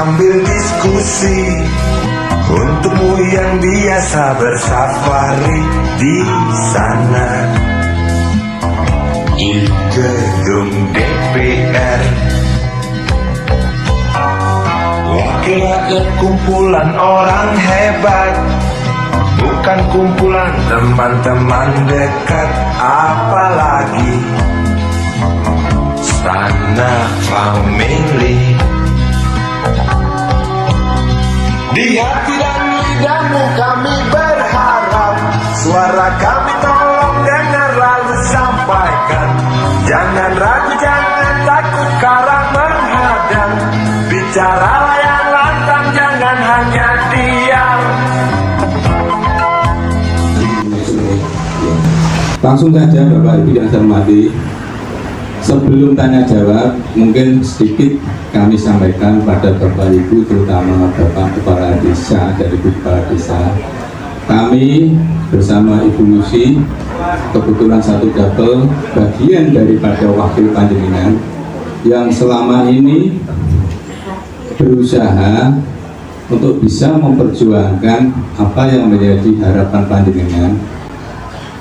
sambil diskusi. Untukmu yang biasa bersafari di sana, di gedung DPR, wakil rakyat kumpulan orang hebat, bukan kumpulan teman-teman dekat, apalagi Istana Family. Di hati dan lidahmu kami berharap, suara kami tolong dengar lalu sampaikan. Jangan ragu, jangan takut karang menghadang, bicaralah yang lantang, jangan hanya diam. Langsung saja Bapak Ibu yang saya hormati, sebelum tanya jawab mungkin sedikit kami sampaikan pada Bapak Ibu, terutama Bapak Kepala Desa dari Kepala Desa. Kami bersama Ibu Lucy kebetulan satu double bagian daripada wakil panjenengan yang selama ini berusaha untuk bisa memperjuangkan apa yang menjadi harapan panjenengan.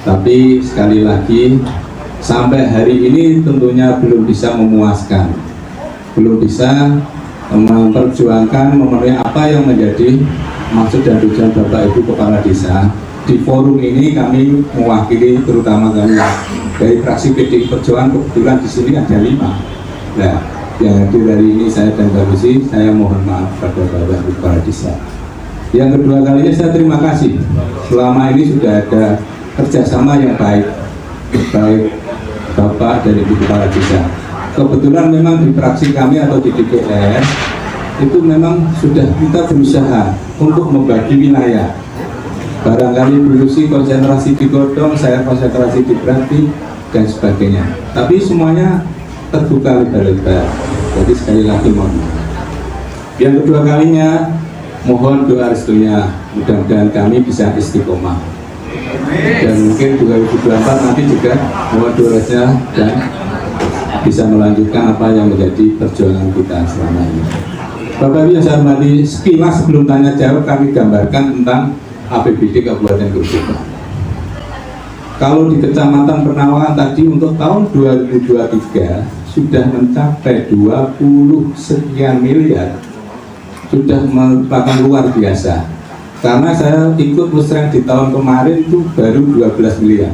Tapi sekali lagi sampai hari ini tentunya belum bisa memuaskan, belum bisa memperjuangkan memenuhi apa yang menjadi maksud dan tujuan Bapak Ibu Kepala Desa. Di forum ini kami mewakili terutama kami dari fraksi PDI Perjuangan, kebetulan di sini ada 5. Nah, yang hadir hari ini saya dan Mbak Lucy, saya mohon maaf pada Bapak Ibu Kepala Desa. Yang kedua kalinya saya terima kasih, selama ini sudah ada kerjasama yang baik Bapak dan Ibu Kepala Desa. Kebetulan memang di fraksi kami atau di DPR itu memang sudah kita berusaha untuk membagi wilayah. Barangkali Bu Lucy konsentrasi di Godong, saya konsentrasi di Brati dan sebagainya. Tapi semuanya terbuka lebar-lebar. Jadi sekali lagi mohon. Yang kedua kalinya mohon doa restunya, mudah-mudahan kami bisa istiqomah. Dan mungkin 2024 nanti juga mohon doanya dan bisa melanjutkan apa yang menjadi perjuangan kita selama ini. Bapak Ibu yang saya hormati, sekilas sebelum tanya jawab kami gambarkan tentang APBD Kabupaten Grobogan. Kalau di Kecamatan Penawangan tadi untuk tahun 2023 sudah mencapai 20 sekian miliar, sudah merupakan luar biasa. Karena saya ikut musreng di tahun kemarin itu baru 12 miliar,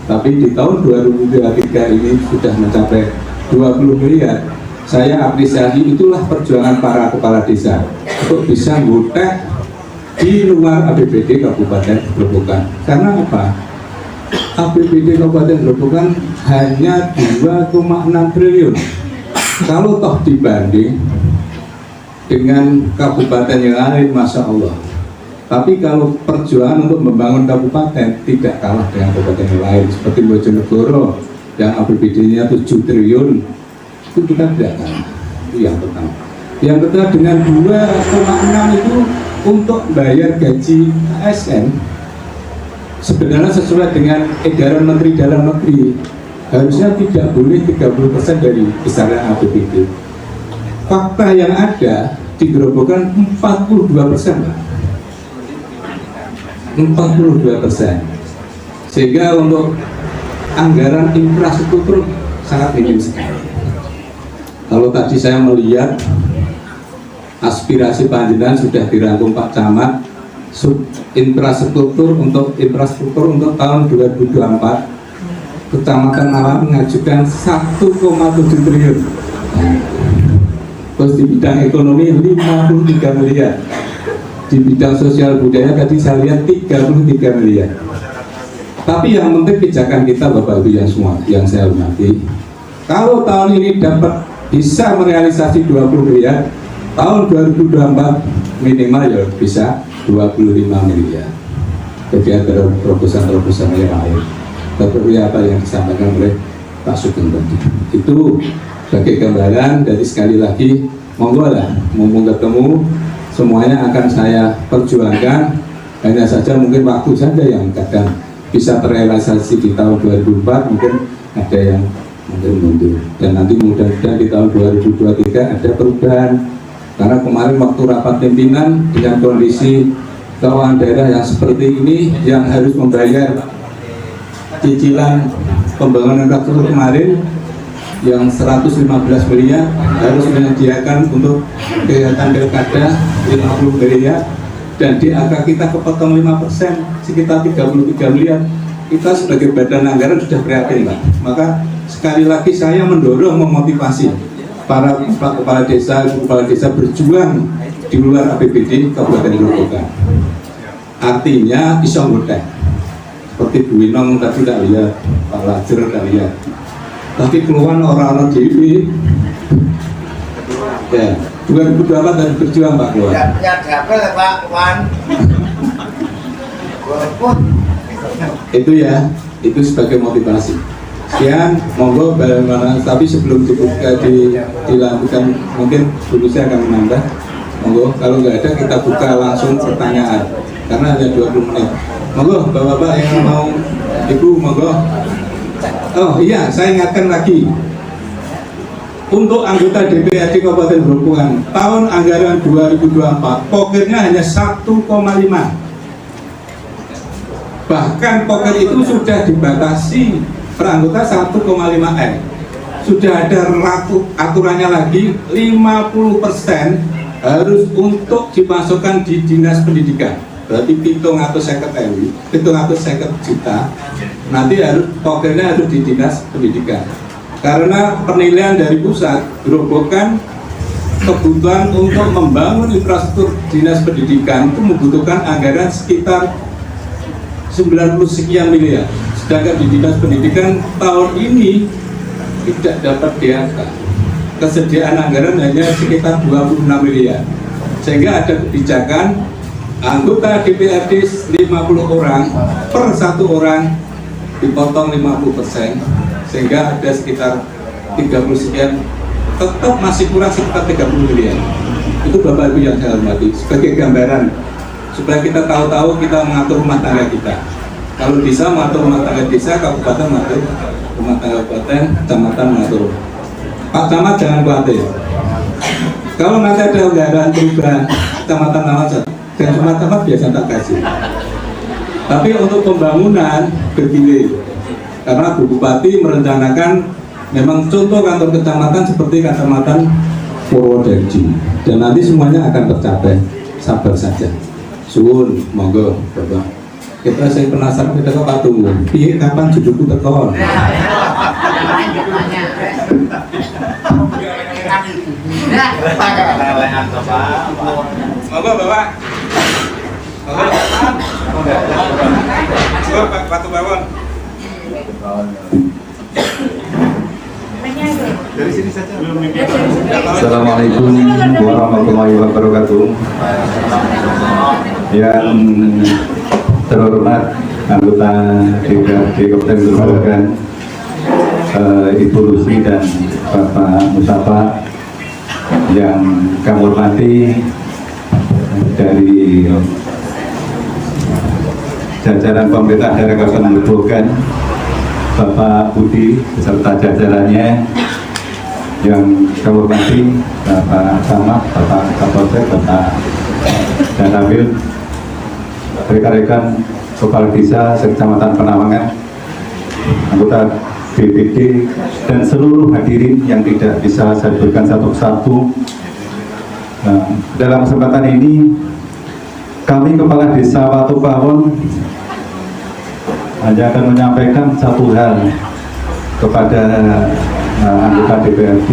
tapi di tahun 2023 ini sudah mencapai 20 miliar. Saya apresiasi, itulah perjuangan para kepala desa untuk bisa ngutek di luar APBD Kabupaten Grobogan. Karena apa? APBD Kabupaten Grobogan hanya 2,6 triliun. Kalau toh dibanding dengan kabupaten yang lain, Masya Allah. Tapi kalau perjuangan untuk membangun kabupaten tidak kalah dengan kabupaten yang lain, seperti Bojonegoro yang APBD-nya 7 triliun, itu kita tidak kalah. Itu yang pertama. Yang kedua, dengan 2,6 itu untuk bayar gaji ASN sebenarnya sesuai dengan edaran Menteri Dalam Negeri, harusnya tidak boleh 30% dari besaran APBD. Fakta yang ada di Grobogan 42%, 42%. Sehingga untuk anggaran infrastruktur sangat minim sekali. Kalau tadi saya melihat aspirasi panjenengan sudah dirangkum Pak Camat, infrastruktur untuk tahun 2024 Kecamatan Nawangan mengajukan 1,7 triliun. Terus di bidang ekonomi 53 miliar. Di bidang sosial budaya tadi saya lihat 33 miliar. Tapi yang penting pijakan kita Bapak Ibu yang semua yang saya hormati, kalau tahun ini dapat bisa merealisasi 20 miliar, tahun 2024 minimal ya bisa 25 miliar. Jadi ada terobosan-terobosan yang lain. Seperti apa yang disampaikan oleh Pak Sugeng tadi. Itu sebagai gambaran. Dari sekali lagi, monggo lah, mumpung ketemu, semuanya akan saya perjuangkan. Hanya saja mungkin waktu saja yang kadang bisa terrealisasi di tahun 2004, mungkin ada yang mungkin mundur. Dan nanti mudah-mudahan di tahun 2023 ada perubahan. Karena kemarin waktu rapat pimpinan dengan kondisi keuangan daerah yang seperti ini, yang harus membayar cicilan pembangunan infrastruktur kemarin yang 115 miliar harus menyediakan untuk kegiatan pilkada 50 miliar, dan di angka kita kepotong 5%, sekitar 33 miliar. Kita sebagai badan anggaran sudah prihatin, Pak. Maka sekali lagi saya mendorong, memotivasi para kepala desa, kepala desa berjuang di luar APBD Kabupaten Grobogan. Artinya iso nggotek. Seperti Bu Winong tadi tak lihat, Pak Lajer tak lihat. Tapi keluhan orang-orang dewi, ya 2008 dan berjuang Pak keluar. Ya dapet Pak Wan. Itu ya, itu sebagai motivasi. Sekian, monggo bagaimana, tapi sebelum dibuka dilanjutkan, mungkin dulu saya akan menambah. Monggo, kalau nggak ada kita buka langsung pertanyaan, karena hanya 20 menit. Monggo, bapak-bapak yang mau, ibu, monggo. Oh iya, saya ingatkan lagi. Untuk anggota DPRD Kabupaten Grobogan, tahun anggaran 2024, pokoknya hanya 1,5. Bahkan poker itu sudah dibatasi per anggota 1,5 M. Sudah ada aturannya lagi, 50% harus untuk dimasukkan di dinas pendidikan. Berarti pitung atau 50 juta. Nanti harus pokernya harus di dinas pendidikan. Karena penilaian dari pusat, Grobogan kebutuhan untuk membangun infrastruktur dinas pendidikan itu membutuhkan anggaran sekitar 90 sekian miliar, sedangkan di dinas pendidikan tahun ini tidak dapat diangkat. Kesediaan anggaran hanya sekitar 26 miliar, sehingga ada kebijakan anggota DPRD 50 orang per 1 orang dipotong 50%, sehingga ada sekitar 30 sekian, tetap masih kurang sekitar 30 miliar. Itu Bapak Ibu yang saya hormati, sebagai gambaran supaya kita tahu-tahu kita mengatur rumah tangga kita. Kalau desa mengatur rumah tangga desa, kabupaten mengatur rumah tangga kabupaten, kecamatan mengatur. Pak Camat jangan khawatir. Kalau nanti ada anggaran perubahan kecamatan Nawasan, dan rumah camat biasa tak kasih. Tapi untuk pembangunan begini, karena Bu Bupati merencanakan memang contoh kantor kecamatan seperti kecamatan Purwodarji, dan nanti semuanya akan tercapai. Sabar saja. Suwun, monggo, Bapak. Kita saya penasaran kita kok patung. Piye kapan judulku teko? Monggo, Bapak. Monggo, Pak Patu Bawon. Dari sini saja. Assalamualaikum warahmatullahi wabarakatuh. Yang terhormat anggota DPRD Kabupaten Grobogan, Ibu Lucy dan Bapak Mustafa, yang kami hormati dari jajaran pemerintah daerah Kabupaten Grobogan, Bapak Budi beserta jajarannya, yang kami hormati Bapak Camat, Bapak Kapolsek, Bapak Danamil, rekan-rekan kepala desa Kecamatan Penawangan, anggota BPD, dan seluruh hadirin yang tidak bisa saya berikan satu persatu. Dalam kesempatan ini, kami Kepala Desa Watu Pawon hanya akan menyampaikan satu hal kepada anggota DPRD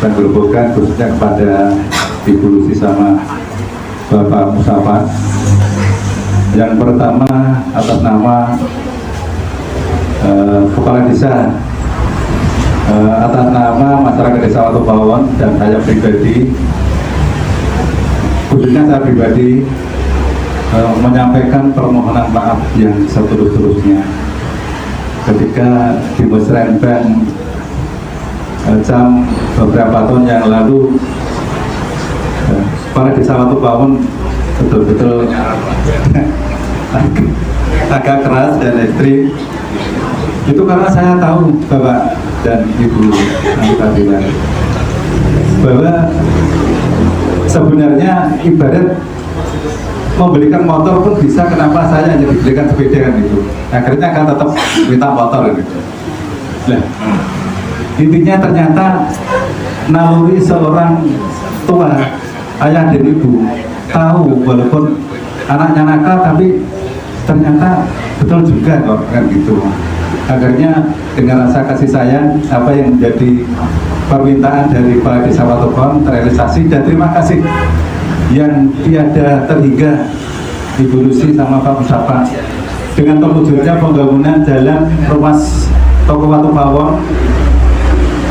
dan Grobogan, khususnya kepada Ibu Lucy sama Bapak Mustafa. Yang pertama, atas nama Kepala Desa, atas nama masyarakat Desa Watu Pawon dan saya pribadi, khususnya saya pribadi, menyampaikan permohonan maaf yang seterus-terusnya ketika di Musrembang jam beberapa tahun yang lalu, para desa Watu Pawon betul-betul agak keras dan ekstrim. Itu karena saya tahu Bapak dan Ibu anggota dewan bahwa sebenarnya ibarat membelikan motor pun bisa, kenapa saya hanya dibelikan sepeda kan gitu. Akhirnya akan tetap minta motor gitu. Nah, intinya ternyata naluri seorang tua, ayah dan ibu tahu walaupun anaknya nakal tapi ternyata betul juga kok kan gitu. Akhirnya dengan rasa kasih sayang apa yang menjadi permintaan dari Pak Desa Watupawon terrealisasi, dan terima kasih yang tiada terhingga Ibu Lucy sama Pak Mustafa dengan terwujudnya pembangunan jalan ruas Toko Watupawon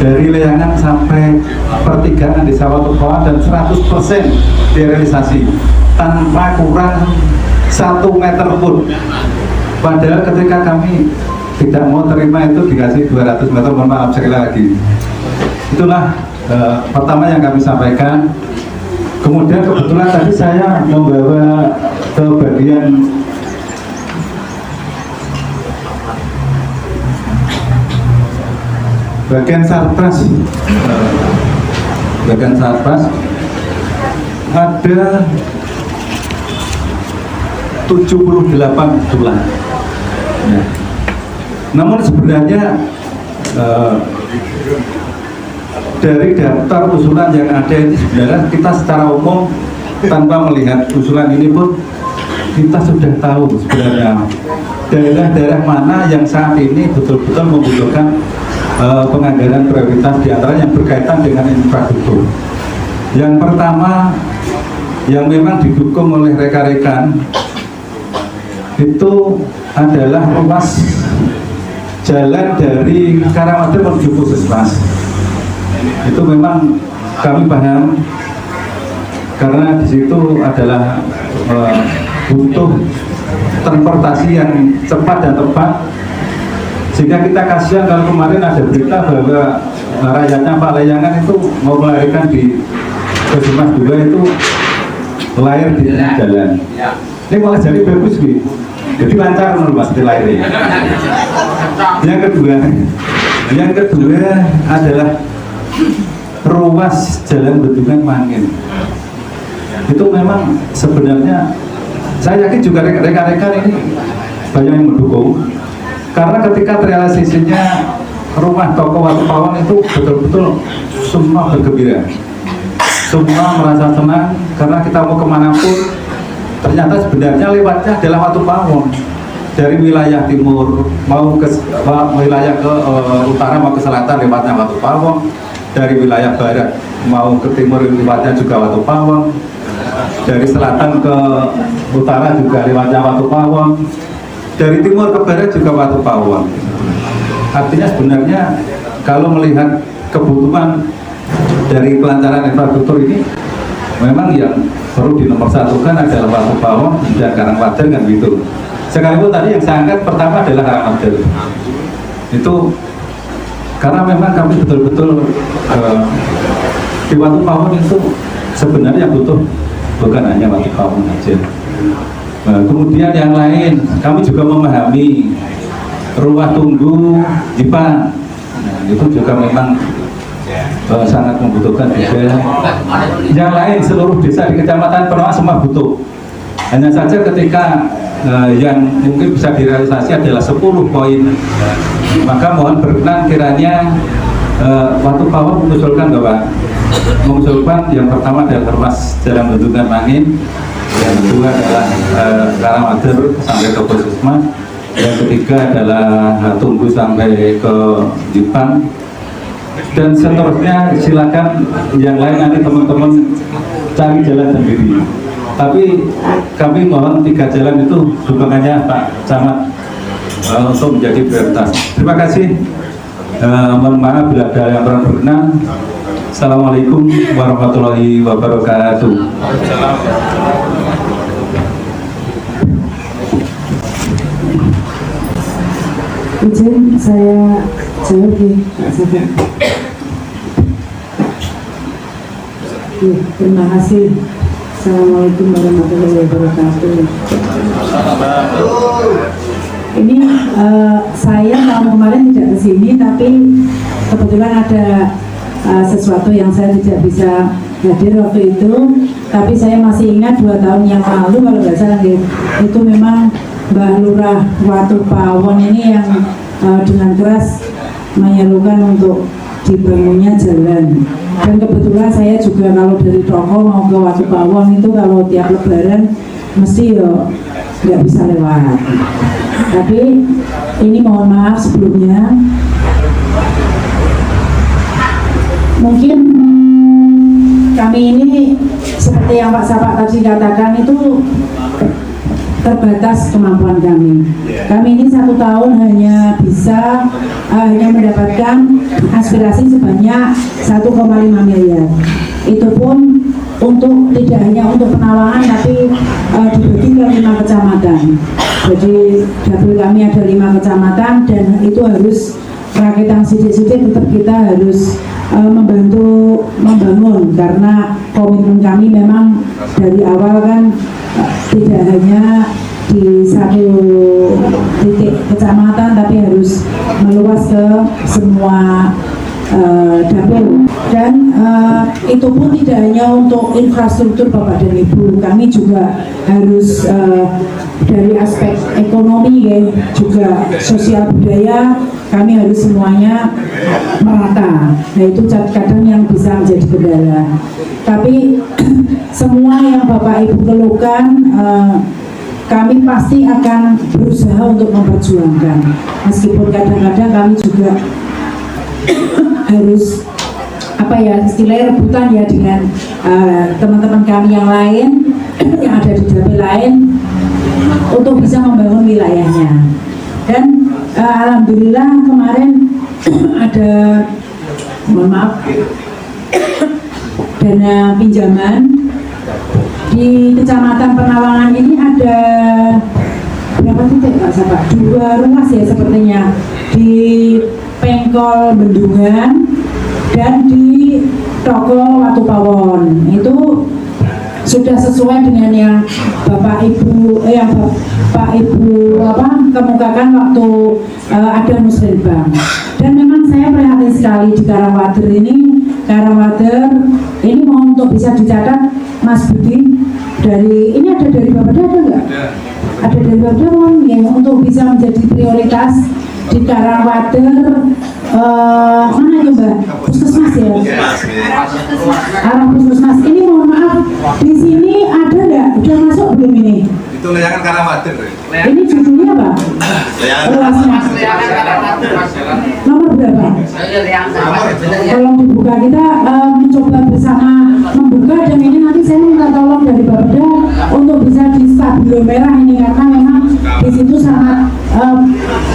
dari Leangan sampai pertigaan Desa Watupawon dan 100% direalisasi tanpa kurang 1 meter pun. Padahal ketika kami tidak mau terima itu dikasih 200 meter, mohon maaf sekali lagi. Itulah pertama yang kami sampaikan. Kemudian kebetulan tadi saya membawa ke bagian Sarpras. Bagian Sarpras ada 78 tulang. Nah, namun sebenarnya dari daftar usulan yang ada ini sebenarnya kita secara umum tanpa melihat usulan ini pun kita sudah tahu sebenarnya daerah-daerah mana yang saat ini betul-betul membutuhkan penganggaran prioritas, diantara yang berkaitan dengan infrastruktur. Yang pertama yang memang didukung oleh rekan-rekan itu adalah ruas jalan dari Karangwader menuju Puskesmas. Itu memang kami paham karena di situ adalah butuh transportasi yang cepat dan tepat, sehingga kita kasihan kalau kemarin ada berita bahwa rakyatnya Pak Leangan itu mau melahirkan di Puskesmas 2 itu lahir di jalan. Ini malah jadi bagus gitu. Jadi lancar menurut Mas dilahirnya. Yang kedua adalah ruas jalan Bendungan Mangin. Itu memang sebenarnya saya yakin juga rekan-rekan ini banyak yang mendukung, karena ketika realisasinya rumah Toko Watupawon itu betul-betul semua bergembira, semua merasa senang karena kita mau kemanapun ternyata sebenarnya lewatnya adalah Watupawon. Dari wilayah timur mau ke wilayah ke utara mau ke selatan lewatnya Watupawon, dari wilayah barat mau ke timur lewatnya juga Watupawon, dari selatan ke utara juga lewatnya Watupawon, dari timur ke barat juga Watupawon. Artinya sebenarnya kalau melihat kebutuhan dari kelancaran infrastruktur ini, memang yang perlu dinomorsatukan adalah Watupawon dan Karangwader kan gitu. Sekalipun tadi yang saya angkat pertama adalah Karangwader. Itu karena memang kami betul-betul di Watupawon itu sebenarnya butuh bukan hanya Watupawon saja. Kemudian yang lain kami juga memahami ruas tunggu Jipang. Itu juga memang sangat membutuhkan juga. Yang lain seluruh desa di Kecamatan Penoa semua butuh. Hanya saja ketika yang mungkin bisa direalisasi adalah 10 poin, maka mohon berkenan kiranya Watupawon mengusulkan yang pertama adalah ruas jalan Bendungan Mangin, yang kedua adalah Karangwader sampai ke Puskesmas, yang ketiga adalah Tunggu sampai ke Jipang, dan seterusnya silakan yang lain nanti teman-teman cari jalan sendiri. Tapi kami mohon 3 jalan itu dukungannya Pak Camat untuk menjadi prioritas. Terima kasih. Mohon maaf bila ada yang kurang berkenan. Assalamualaikum warahmatullahi wabarakatuh. Izin saya jawab ya, Pak Sabar. Terima kasih. Assalamualaikum warahmatullahi wabarakatuh. Ini saya tahun kemarin tidak ke sini, tapi kebetulan ada sesuatu yang saya tidak bisa hadir waktu itu, tapi saya masih ingat 2 tahun yang lalu kalau nggak salah itu memang Mbah Lurah Watu Pawon ini yang dengan keras menyerukan untuk dibangunnya jalan. Dan kebetulan saya juga kalau dari toko mau ke Watu Pawon itu kalau tiap lebaran mesti nggak bisa lewat. Tapi ini mohon maaf sebelumnya, mungkin kami ini seperti yang Pak Sapak tadi katakan itu terbatas kemampuan kami. Kami ini 1 tahun hanya bisa mendapatkan aspirasi sebanyak 1,5 miliar. Itu pun tidak hanya untuk Penawangan, tapi dibagi ke 5 kecamatan. Jadi dapil kami ada 5 kecamatan dan itu harus rakitan sidik-sidik, tetap kita harus membantu membangun, karena komitmen kami memang dari awal kan tidak hanya di satu titik kecamatan, tapi harus meluas ke semua dapil. Dan itu pun tidak hanya untuk infrastruktur Bapak dan Ibu, kami juga harus dari aspek ekonomi ya, juga sosial budaya, kami harus semuanya merata. Nah itu kadang yang bisa menjadi kendala. Tapi semua yang Bapak Ibu keluhkan, kami pasti akan berusaha untuk memperjuangkan. Meskipun kadang-kadang kami juga harus istilahnya rebutan ya dengan teman-teman kami yang lain yang ada di dapil lain untuk bisa membangun wilayahnya. Dan alhamdulillah kemarin ada, mohon maaf, dana pinjaman di Kecamatan Penawangan ini ada berapa titik Pak Sapak? 2 ruas ya sepertinya, di Pengkol Bendungan dan di Toko Watu Pawon. Itu sudah sesuai dengan yang Bapak Ibu kemukakan waktu ada musrenbang. Dan memang saya prihatin sekali di Karangwader ini. Karangwader ini mohon untuk bisa dicatat Mas Budi, ini ada dari Bapak ada nggak? Ada dari Bapak mohon ya, untuk bisa menjadi prioritas di Karangwader. Mana ya Mbak? Puskesmas ya? Arah Puskesmas. Ini mohon maaf, di sini ada nggak? Udah masuk belum ini? Itu layangan Karangwader. Ini judulnya apa? Luasnya. Nomor berapa? Tolong dibuka, kita mencoba bersama membuka, dan ini nanti saya minta tolong dari Bapeda untuk bisa di stabilo merah ini, karena memang di situ sangat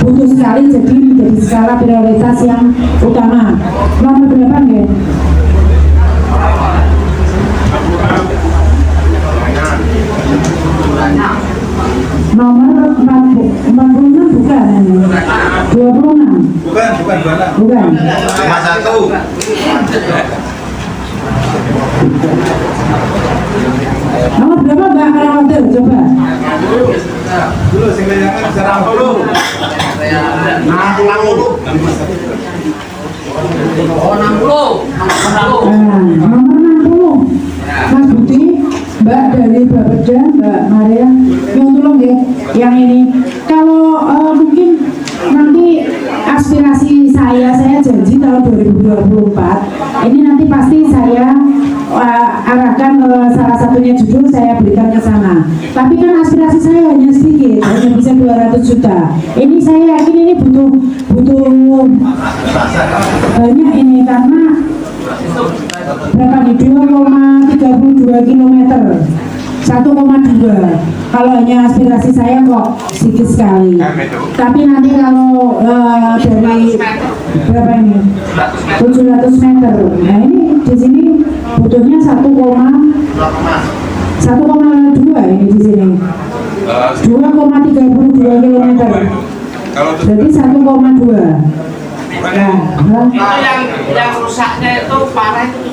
butuh sekali, jadi menjadi skala prioritas yang utama. Nomor berapa ya? Nomor 46 bukan? 26? Bukan. 51. Nomor berapa Mbak Karangwader? Coba. Dulu sing layangan 60. 60. Oh 60. Nomor 60. Mas Budi, Mbak dari Bapeda, Mbak Maria, yang tolong ya, yang ini. Kalau mungkin nanti aspirasi saya janji tahun 2024 ini nanti pasti saya arahkan salah satunya judul saya berikan ke sana. Tapi kan aspirasi saya hanya sedikit, hanya bisa 200 juta. Ini saya yakin ini butuh banyak ini, karena berapa nih, 2,32 km, 1,2. Kalau hanya aspirasi saya kok sedikit sekali. Tapi nanti kalau dari berapa ini, 700 meter. Nah ini di sini butuhnya 1,2 ini di sini. 2,32 km. Jadi 1,2. Yang rusaknya itu parah itu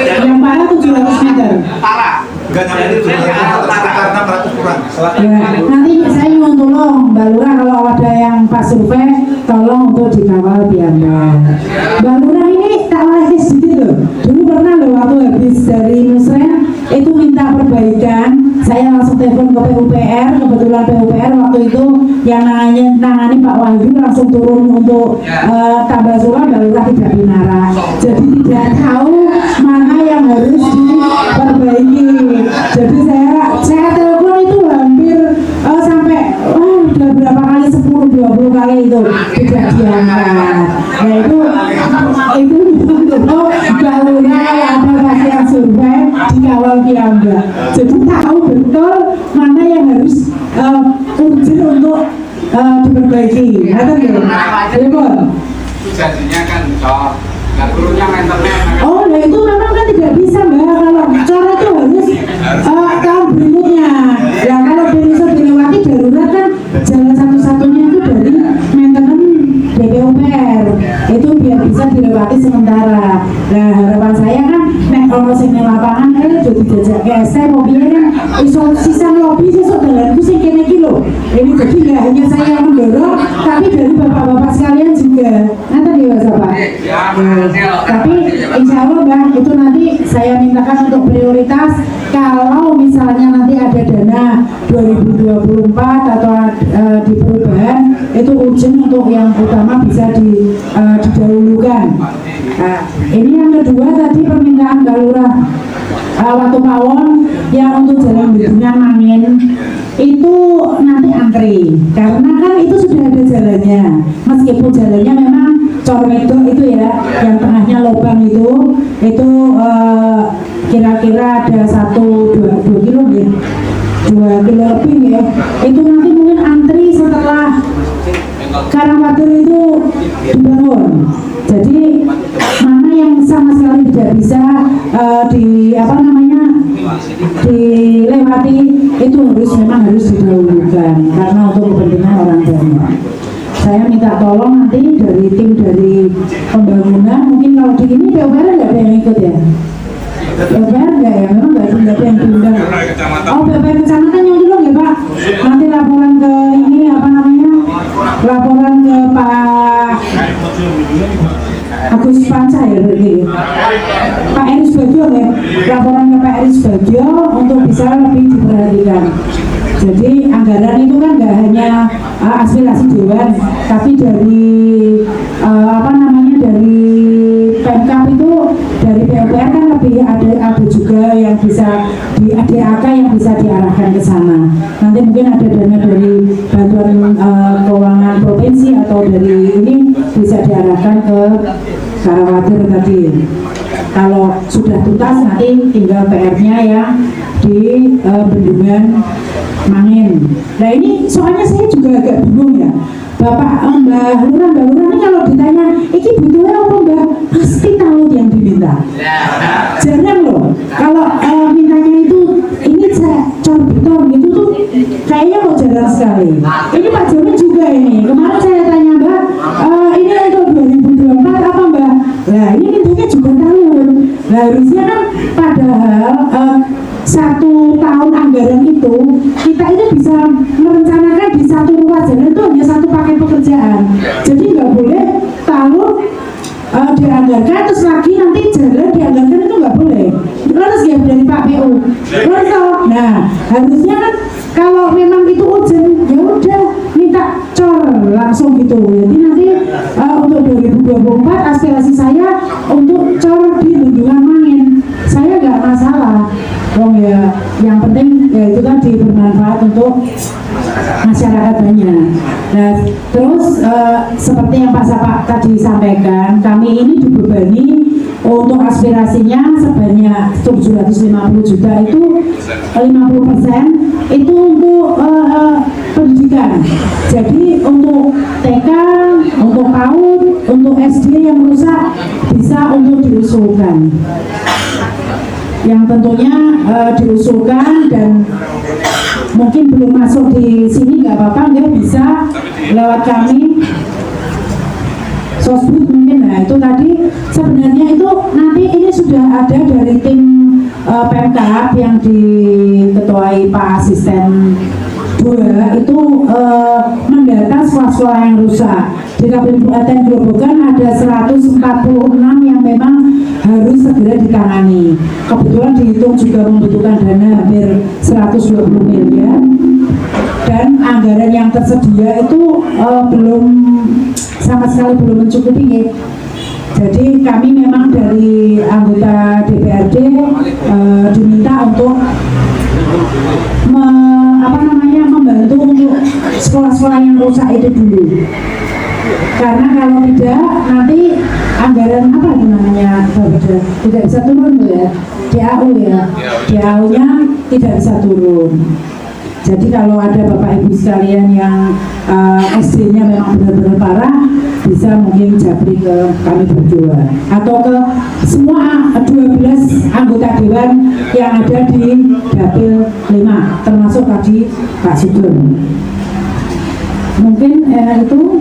yang parah 700 meter. parah. Enggak nyampe 600 kurang. Ya, nanti saya mau tolong Mbak Lurah, kalau ada yang Pak survei tolong untuk dikawal biar Mbak Lurah ini tak yang nangani Pak Wahyu langsung turun untuk tambah sulam darurat tidak binara. Jadi tidak tahu mana yang harus diperbaiki. Jadi saya telepon itu hampir sampai udah berapa kali, 10-20 kali itu tidak diangkat. Ya itu kalau ada pasien survei dikawal piyambak. Jadi tahu betul mana yang harus urgent untuk diperbaiki. Ada nggak? Jadinya kan cor, nggak perlunya maintenance. Oh, nah itu memang kan tidak bisa Mbak, kalau cara itu harus tahun berikutnya. Ya kalau bisa dilewati darurat kan jalan satu-satunya itu dari maintenance DPUPR itu biar bisa dilewati sementara. Nah harapan saya kan kalau sing lapangan kan jadi jajak GST mobilnya kan iso sisa lobby sesuk dalanku sing kene iki lho. Ini jadi nggak hanya saya yang mendorong tapi dari bapak-bapak sekalian juga. Nanti ya Bapak. Tapi insya Allah Mbak itu nanti saya mintakan untuk prioritas kalau misalnya nanti ada dana 2024 atau di perubahan itu urgent untuk yang utama bisa didahulukan. Nah, ini yang kedua tadi permintaan Mbak Lurah Watu Pawon yang untuk jalan bendungan Mangin itu nanti antri karena kan itu sudah ada jalannya, meskipun jalannya memang cormedo itu ya yang tengahnya lubang itu kira-kira ada 1-2 kilo ya, 2 kilo lebih ya, itu nanti mungkin antri setelah Karangwater itu dibangun. Jadi mana yang sama sekali tidak bisa dilewati itu memang harus didahulukan karena untuk kepentingan orang banyak. Saya minta tolong nanti dari tim dari pembangunan, mungkin kalau di ini PUPR nggak ada yang ikut ya? PUPR nggak ya? Memang nggak ada yang diundang. Oh, PUPR kecamatan yang dulu ya Pak? Nanti laporan ke ini apa namanya? Laporan ke Pak Agus Panca ya berarti Pak Eris Bagio ya, laporan ke Pak Eris Bagio untuk bisa lebih diperhatikan. Jadi anggaran itu kan nggak hanya aspirasi dewan, tapi dari dari Pemkap itu dari PUPR kan lebih ada juga yang bisa di ADAK yang bisa diarahkan ke sana. Nanti mungkin ada dana dari bantuan keuangan provinsi atau dari ini bisa diarahkan ke Karangwater tadi. Kalau sudah tuntas nanti tinggal PR-nya yang di bendungan Mangin. Nah ini soalnya saya juga agak bingung ya. Mbak Lurah ini kalau ditanya, iki butuhnya apa Mbak? Pasti tahu yang diminta. Jangan loh, kalau mintanya itu, ini saya cor beton gitu tuh, kayaknya kok jarang sekali. Ini Pak Joni juga ini, kemarin saya tanya Mbak, ini untuk 2024 apa Mbak? Nah ini mintanya juga tahun. Nah harusnya kan padahal 1 tahun anggaran itu kita itu bisa merencanakan di 1 ruas jalan itu hanya 1 paket pekerjaan. Jadi nggak boleh tahun dianggarkan terus lagi nanti jalan dianggarkan itu nggak boleh. Harus ya dari Pak PU. Nah harusnya kan kalau memang itu urgent ya udah minta cor langsung gitu. Jadi nanti untuk 2024 aspirasi saya untuk cor di bendungan Mangin. Saya nggak masalah. Ya, yang penting ya itu tadi bermanfaat untuk masyarakat banyak. Nah, terus seperti yang Pak Sapak tadi sampaikan, kami ini dibebani untuk aspirasinya sebanyak 750 juta itu 50% itu untuk pendidikan. Jadi untuk TK, untuk PAUD, untuk SD yang rusak bisa untuk diusulkan. Yang tentunya diusulkan dan mungkin belum masuk di sini nggak apa-apa, nggak bisa lewat kami sosbud mungkin. Nah itu tadi sebenarnya itu nanti ini sudah ada dari tim Pemkap yang diketuai Pak Asisten 2 itu mendata sekolah-sekolah yang rusak di Kabupaten Grobogan ada 146 yang memang harus segera ditangani. kebetulan dihitung juga membutuhkan dana hampir 120 miliar, dan anggaran yang tersedia itu belum sama sekali belum mencukupi ya. Jadi kami memang dari anggota DPRD diminta untuk membantu untuk sekolah-sekolah yang rusak itu dulu. Karena kalau tidak nanti anggaran apa itu namanya tidak bisa turun ya, DAU ya, DAU-nya tidak bisa turun. Jadi kalau ada Bapak Ibu sekalian yang SD-nya memang benar-benar parah, bisa mungkin japri ke kami berdua atau ke semua 12 anggota dewan yang ada di Dapil 5, termasuk tadi Pak Sugeng. Mungkin itu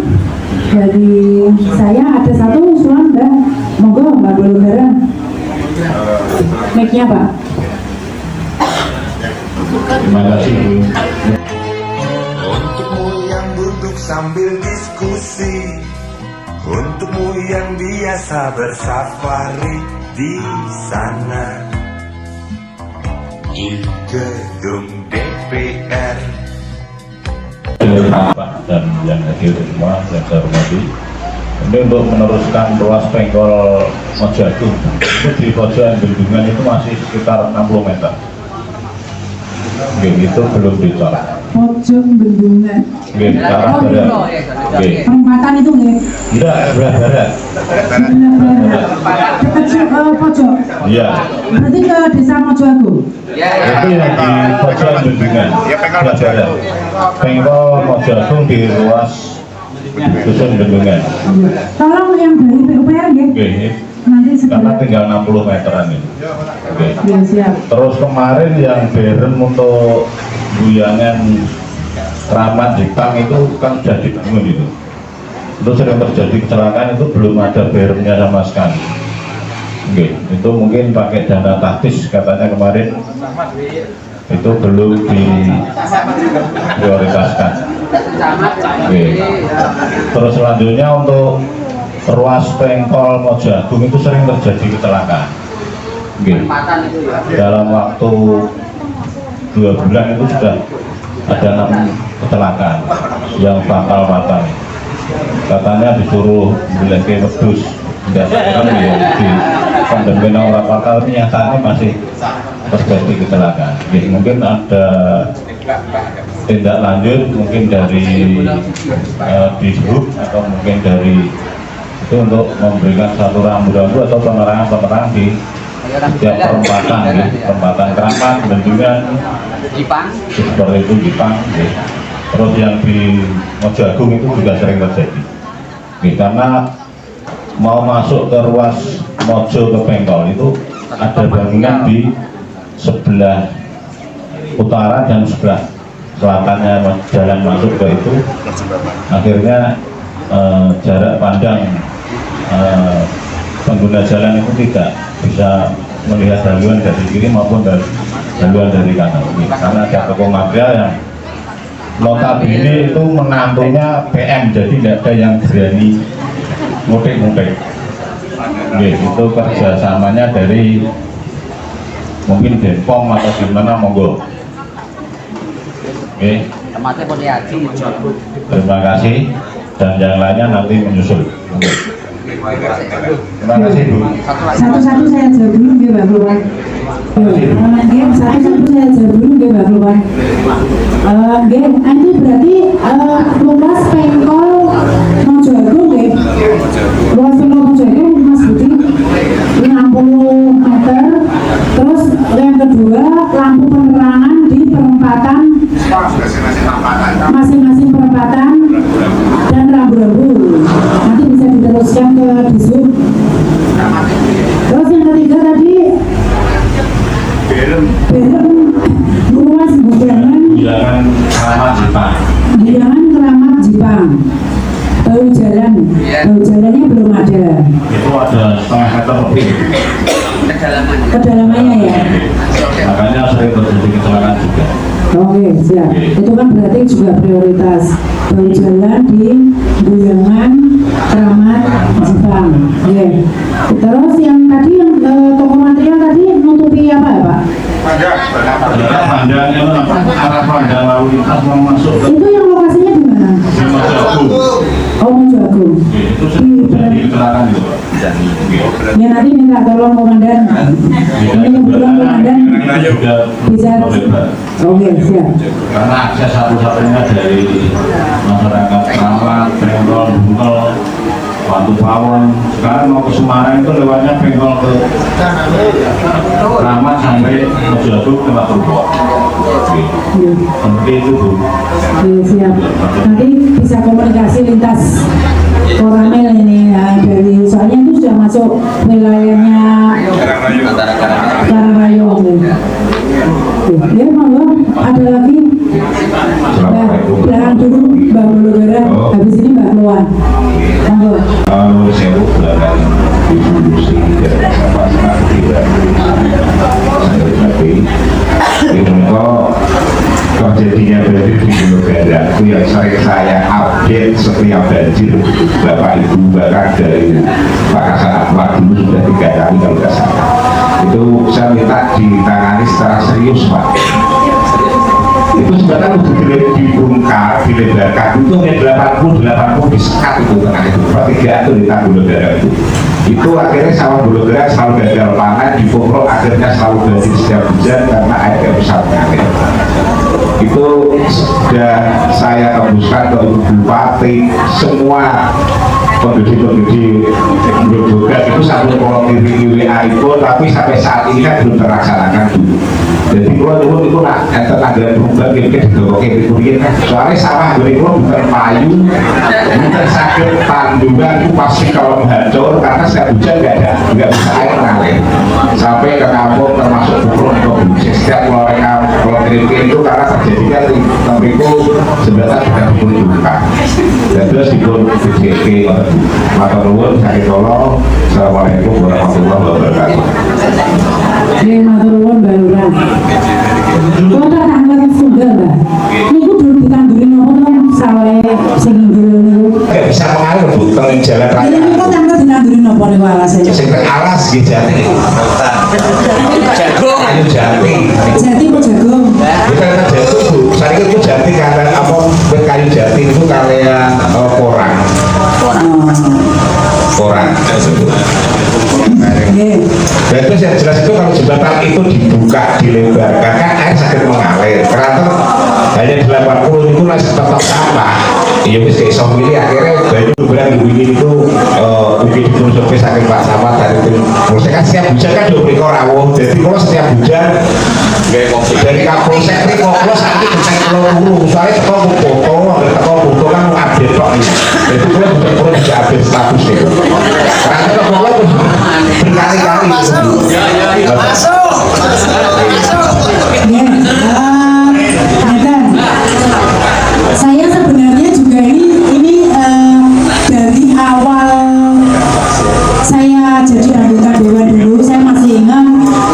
dari saya. Ada satu usulan, Mbak. Monggo Mbak Dologara. Mic-nya Pak. Terima kasih Bu. Untukmu yang duduk sambil diskusi, untukmu yang biasa bersafari di sana di gedung DPR. Pak dan yang hadir semua yang saya hormati, ini untuk meneruskan ruas Pengkol Mojagung itu di pojok bendungan itu masih sekitar 60 meter. Itu belum dicolok. Pojok bendungan. Ke arah barat. Perempatan itu nggih. Tidak, sebelah barat. Dekat pojok. Iya. Berarti ke Desa Mojoagung. Itu yang di pojok bendungan sebelah barat. Pengkol Mojagung di ruas dusun bendungan. Tolong yang dari PUPR nggih. Nanti Karena segera. tinggal 60 meteran ini. Ya, siap. Terus kemarin yang berem untuk buyangan Keramat Jepang itu kan sudah dibangun itu. Itu sering terjadi kecelakaan, itu belum ada beremnya sama sekali. Oke, itu mungkin pakai dana taktis katanya kemarin, itu belum diprioritaskan. Oke. Terus selanjutnya untuk ruas Pengkol Mojagung itu sering terjadi kecelakaan. Oke. Dalam waktu 2 bulan itu sudah ada 6 kecelakaan yang fatal. Katanya disuruh beli wedus, tidak kan ya di pandemi orang fatal, ini nyatanya masih terjadi kecelakaan. Oke. Mungkin ada tindak lanjut, mungkin dari Dishub atau mungkin dari itu untuk memberikan satu rambu-rambu atau penerangan di setiap perempatan, ya. Perempatan Keramat, Bendungan, Jipang, seperti itu Jipang, ya. Terus yang di Mojagung itu juga sering terjadi, ya, karena mau masuk ke ruas Mojo ke Pengkol itu ada bangunan di sebelah utara dan sebelah selatannya jalan masuk ke itu, akhirnya jarak pandang pengguna jalan itu tidak bisa melihat haluan dari kiri maupun dari haluan dari kanan. Karena ada toko material yang notabene itu menantunya PM, jadi tidak ada yang berani mudik-mudik. Itu kerjasamanya dari mungkin Depok atau gimana, monggo. tempatnya Podiaji. Terima kasih, dan yang lainnya nanti menyusul. Terima kasih Bu. Satu-satu saya jawab dulu nggih Mbak Keluar. Satu-satu saya jawab dulu nggih Mbak Keluar. Nggih, itu berarti luas Pengkol Mojagung nggih. Luas Pengkol Mojagung Mas Budi 60 meter. Terus yang kedua lampu penerangan di perempatan masing-masing perempatan dan rambu-rambu. Nanti bisa diteruskan ke Dishub. Terus yang ketiga tadi berem luas bujangan Bilangan Keramat Jepang. Bilangan Keramat Jepang, baru jalan. Bahu jalannya belum ada. Itu ada setengah meter lebih. Kedalamannya ya. Makanya sering terjadi kecelakaan juga. Oke, siap. Itu kan berarti juga prioritas. Bahu jalan di Buyangan, Keramat, Jepang. Oke. Terus yang tadi yang toko material tadi nutupi apa ya Pak? Panjangnya arah pandang lalu lintas mau masuk ke Itu yang lokasinya di mana? Mojoagung. Oh, Mojoagung. Itu sering terjadi kecelakaan gitu Pak. Ya nanti minta tolong komandan. Ini kebetulan komandan juga bisa. Oke, siap. karena akses satu-satunya dari masyarakat Keramat, Bengkol, Bungkel, Batu Pawon. Sekarang mau ke Semarang itu lewatnya Bengkol ke Keramat sampai Mojoagung lewat Rukok. Seperti itu Bu. Oke, siap. Nanti bisa komunikasi lintas Koramil ini ya, dari soalnya itu sudah masuk wilayahnya Karangrayo. Ya, monggo ada lagi. Belakang dulu Mbak Bulogara, habis ini Mbak Luan. Monggo. Kalau saya bukan distribusi dari pasar tidak saya berarti itu terjadinya berarti di Bulogara itu yang sering saya update setiap banjir Bapak Ibu bahkan dari Pak Hasan Akbar dulu sudah 3 kali kalau tidak salah itu saya minta ditangani secara serius Pak. Itu sebenarnya untuk dibongkar, dilebarkan itu hanya 80 disekat itu tengah itu berarti diatur di tanggul negara itu akhirnya sawah Bulogara selalu gagal panen di Pokro akhirnya selalu banjir setiap hujan karena airnya besar mengalir itu sudah saya tembuskan ke Bupati semua penduduk-penduduk Bulogara itu satu kolom WA itu tapi sampai saat ini kan belum terlaksanakan dulu. Jadi kalau itu nak tenaga berubah mungkin digawe kan soalnya sawah dari kalau bukan payu bukan sakit tanduran itu pasti kalau hancur karena setiap hujan nggak bisa air mengalir sampai ke kampung termasuk Pukul atau setiap kalau kiri itu karena terjadi kan tembiku sebenarnya sudah dibuka dan terus dibuat BJP maka nuwun saya tolong. Assalamualaikum warahmatullahi wabarakatuh. Oke, matur nuwun Mbak Lurah. Kok tak tanggal tunggal Mbak? Niku dulu ditanggurin nopo to sawah sing inggil niku? Gak bisa mengalir Bu, tengah jalan raya. Ini kok tanggal ditanggurin nopo niku alasnya? Sing alas gitu jati. Jagung. Kayu jati. Jati kok jagung? Bukan jati Bu, saya itu jati karena apa? Kayu jati itu kalian porang. Porang. Dan terus yang jelas itu kalau jembatan itu dibuka, dilebarkan kan air sakit mengalir. Karena hanya 80 itu masih tetap sampah. Iya wis kayak iso milih akhirnya banyu bulan ini itu mungkin survei saking Pak Samad dari tim. Polsek kan setiap hujan kan 20 rawuh. Jadi kalau setiap hujan dari Kapolsek ini kalau sakit bisa keluar soalnya teko foto kan update kok ini. Jadi kalau bisa update status itu. Karena kalau berkali-kali masuk. Saya sebenarnya juga ini dari awal saya jadi anggota dewan dulu saya masih ingat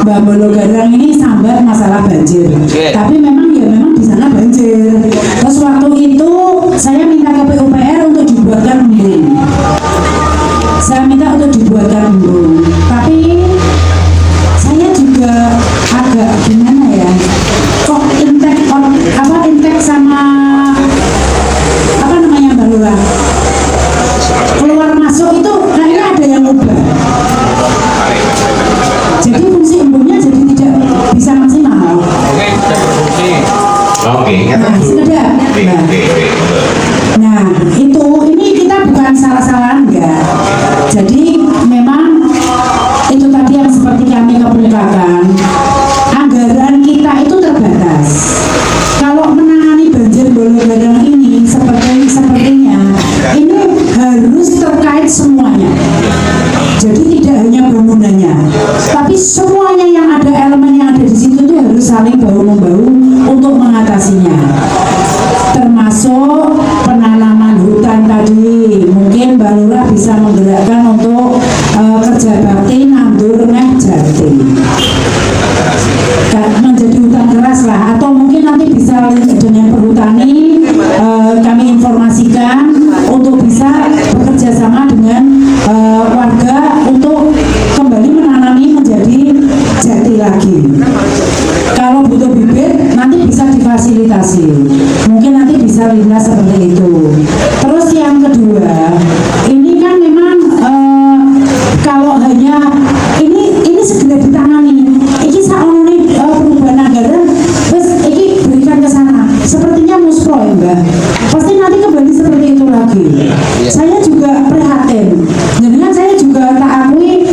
Mbak Bologarang ini sambat masalah banjir. Tapi memang di sana banjir. Terus waktu itu saya minta ke PUPR untuk dibuatkan embung. Saya minta untuk dibuatkan embung. Tapi saya juga agak gimana ya? Kok intek sama apa namanya Mbak Lurah? Keluar masuk itu kayaknya ada yang ubah. Jadi fungsi embungnya jadi tidak bisa maksimal. Oke, nah, sudah. Nah, ini kita bukan salah-salahan enggak. Jadi memang itu tadi yang seperti kami kemukakan, anggaran kita itu terbatas. Kalau menangani banjir Bologarang ini sepertinya ini harus terkait semuanya. Jadi tidak hanya bangunannya, tapi semuanya yang ada elemen yang ada di situ itu harus saling bahu-membahu untuk mengatasinya. Termasuk penanaman hutan tadi, mungkin Mbak Lurah bisa bakti nandur neh jati. Menjadi hutan keras lah, atau mungkin nanti bisa dengan perhutani kami informasikan untuk bisa bekerja sama dengan warga untuk kembali menanami menjadi jati lagi. Kalau butuh bibit nanti bisa difasilitasi, mungkin nanti bisa lintas seperti itu. Terus yang kedua, ini kan memang kalau hanya ini segera ditangani. Ini saat perubahan anggaran, terus ini berikan ke sana. Sepertinya muspro ya Mbak. Pasti nanti kembali seperti itu lagi. Saya juga prihatin. Dengan saya juga tak akui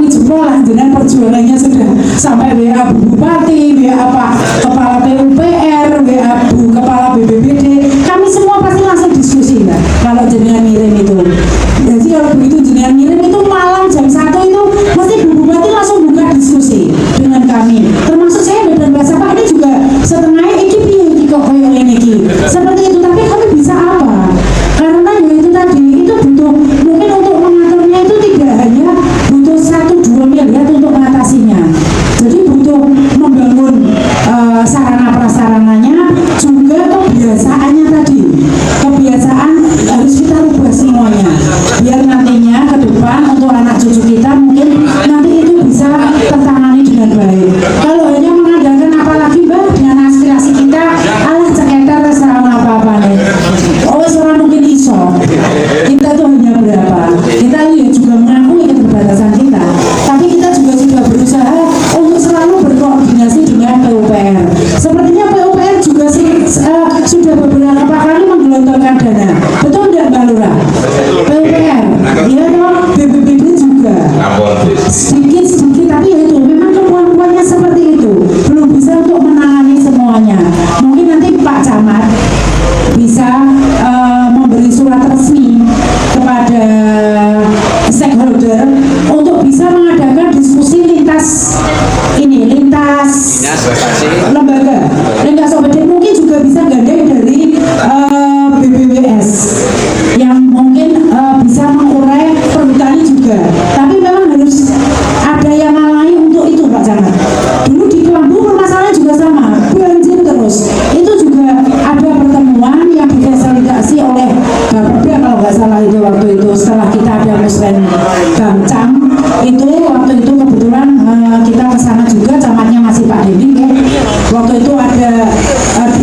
jempol lah dengan perjuangannya sudah sampai WA Bu Bupati, WA Kepala PUPR, WA Bu Kepala BPBD. Kami semua pasti langsung diskusi Mbak. Kalau jenengan ngirim itu. Jadi kalau begitu jenengan ngirim itu malam jam 1 itu pasti Bu Bupati langsung buka diskusi dengan kami. Termasuk saya dan Mbak Sapa ini juga setengahnya ini kok kayak ini seperti itu, tapi kami bisa apa? Karena ya itu tadi itu butuh mungkin untuk mengaturnya itu tidak hanya butuh 1-2 miliar untuk mengatasinya. Jadi butuh membangun sarana prasarananya, juga kebiasaannya tadi. Kebiasaan harus kita rubah semuanya. Biar nantinya ke depan untuk anak cucu kita mungkin nanti itu bisa tertangani dengan baik. Kalau hanya mengandalkan apalagi Mbak dengan aspirasi kita, alah ceketer sama apa-apa nih. Oh seorang mungkin iso. Kita tuh hanya berapa? Kita ya juga mengakui keterbatasan kita. Tapi kita juga sudah berusaha untuk selalu berkoordinasi dengan PUPR. Sepertinya PUPR juga sudah beberapa kali menggelontorkan dana. Betul tidak Mbak Lurah? PUPR, ya toh BPBD juga. Sedikit tapi ya itu memang kemampuannya seperti itu. Belum bisa untuk menangani semuanya. Mungkin nanti Pak Camat bisa memberi surat resmi kepada stakeholder untuk bisa mengadakan diskusi lintas lembaga. Lintas OPD mungkin juga bisa gandeng dari BBWS yang mungkin bisa mengurai perhutani juga. Tapi memang harus ada yang ngalangi untuk itu Pak Camat. Dulu di Kelambu permasalahan juga sama, banjir terus. Itu juga ada pertemuan yang difasilitasi oleh Bapeda kalau nggak salah itu waktu itu setelah kita ada Musren Bangcam itu waktu itu kebetulan kita kesana juga, camatnya masih Pak Dening ya. Waktu itu ada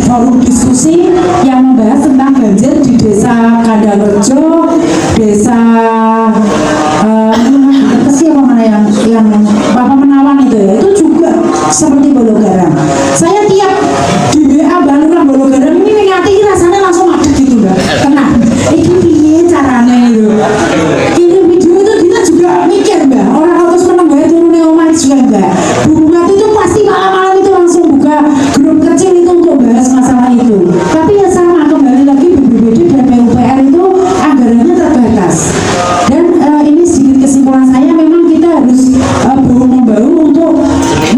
forum diskusi yang membahas tentang banjir di desa Kandalerjo, desa yang Bapak Menawan itu ya, itu juga seperti Bologaram. Saya tiap di WA Balurah Bologaram ini ngati rasanya langsung ada gitu Mbak. Tenang, ini piye caranya itu. Kirim video itu kita juga mikir Mbak, orang harus menembak turunnya omah juga Mbak. Bu Bupati itu pasti malam-malam itu langsung buka grup kecil itu untuk bahas masalah itu. Tapi ya sama, kembali lagi BPBD dan PUPR itu anggarannya terbatas. Dan ini sedikit kesimpulan saya, memang kita harus bahu-membahu untuk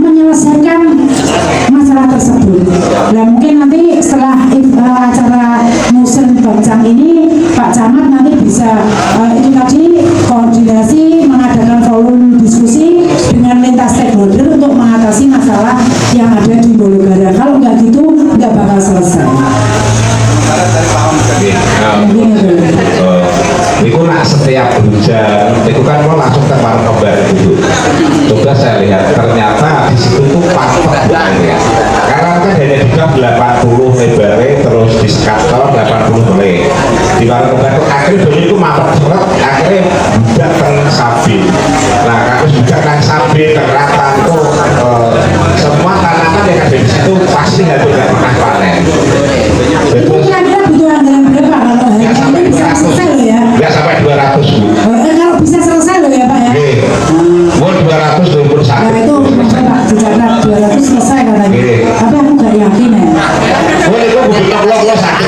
menyelesaikan masalah tersebut. Nah mungkin nanti setelah acara Musren Bangcam ini Pak Camat nanti bisa itu tadi koordinasi mengadakan forum diskusi dengan lintas stakeholder untuk mengatasi masalah yang ada di Bologaram. Kalau nggak gitu nggak bakal selesai. Itu nak setiap hujan itu kan mau langsung terbang kembar dulu. Coba saya lihat ternyata di situ tuh patok ya. Karena kan hanya juga 80 lebarnya terus di skator 80 boleh. Di mana kembar itu akhirnya banyak itu mampet seret, akhirnya budak kan sapi. Nah kalau juga kan sapi keratan tuh semua tanaman yang ada di situ pasti nggak pernah panen. Kira-kira butuh anggaran berapa kalau hari ini bisa selesai loh ya? Nggak sampai 200 Bu. Kalau bisa selesai loh ya Pak ya? Mau 221. Nah itu Pak dicatat 200 selesai katanya. Tapi aku nggak yakin ya. Oh itu butuh lo sakit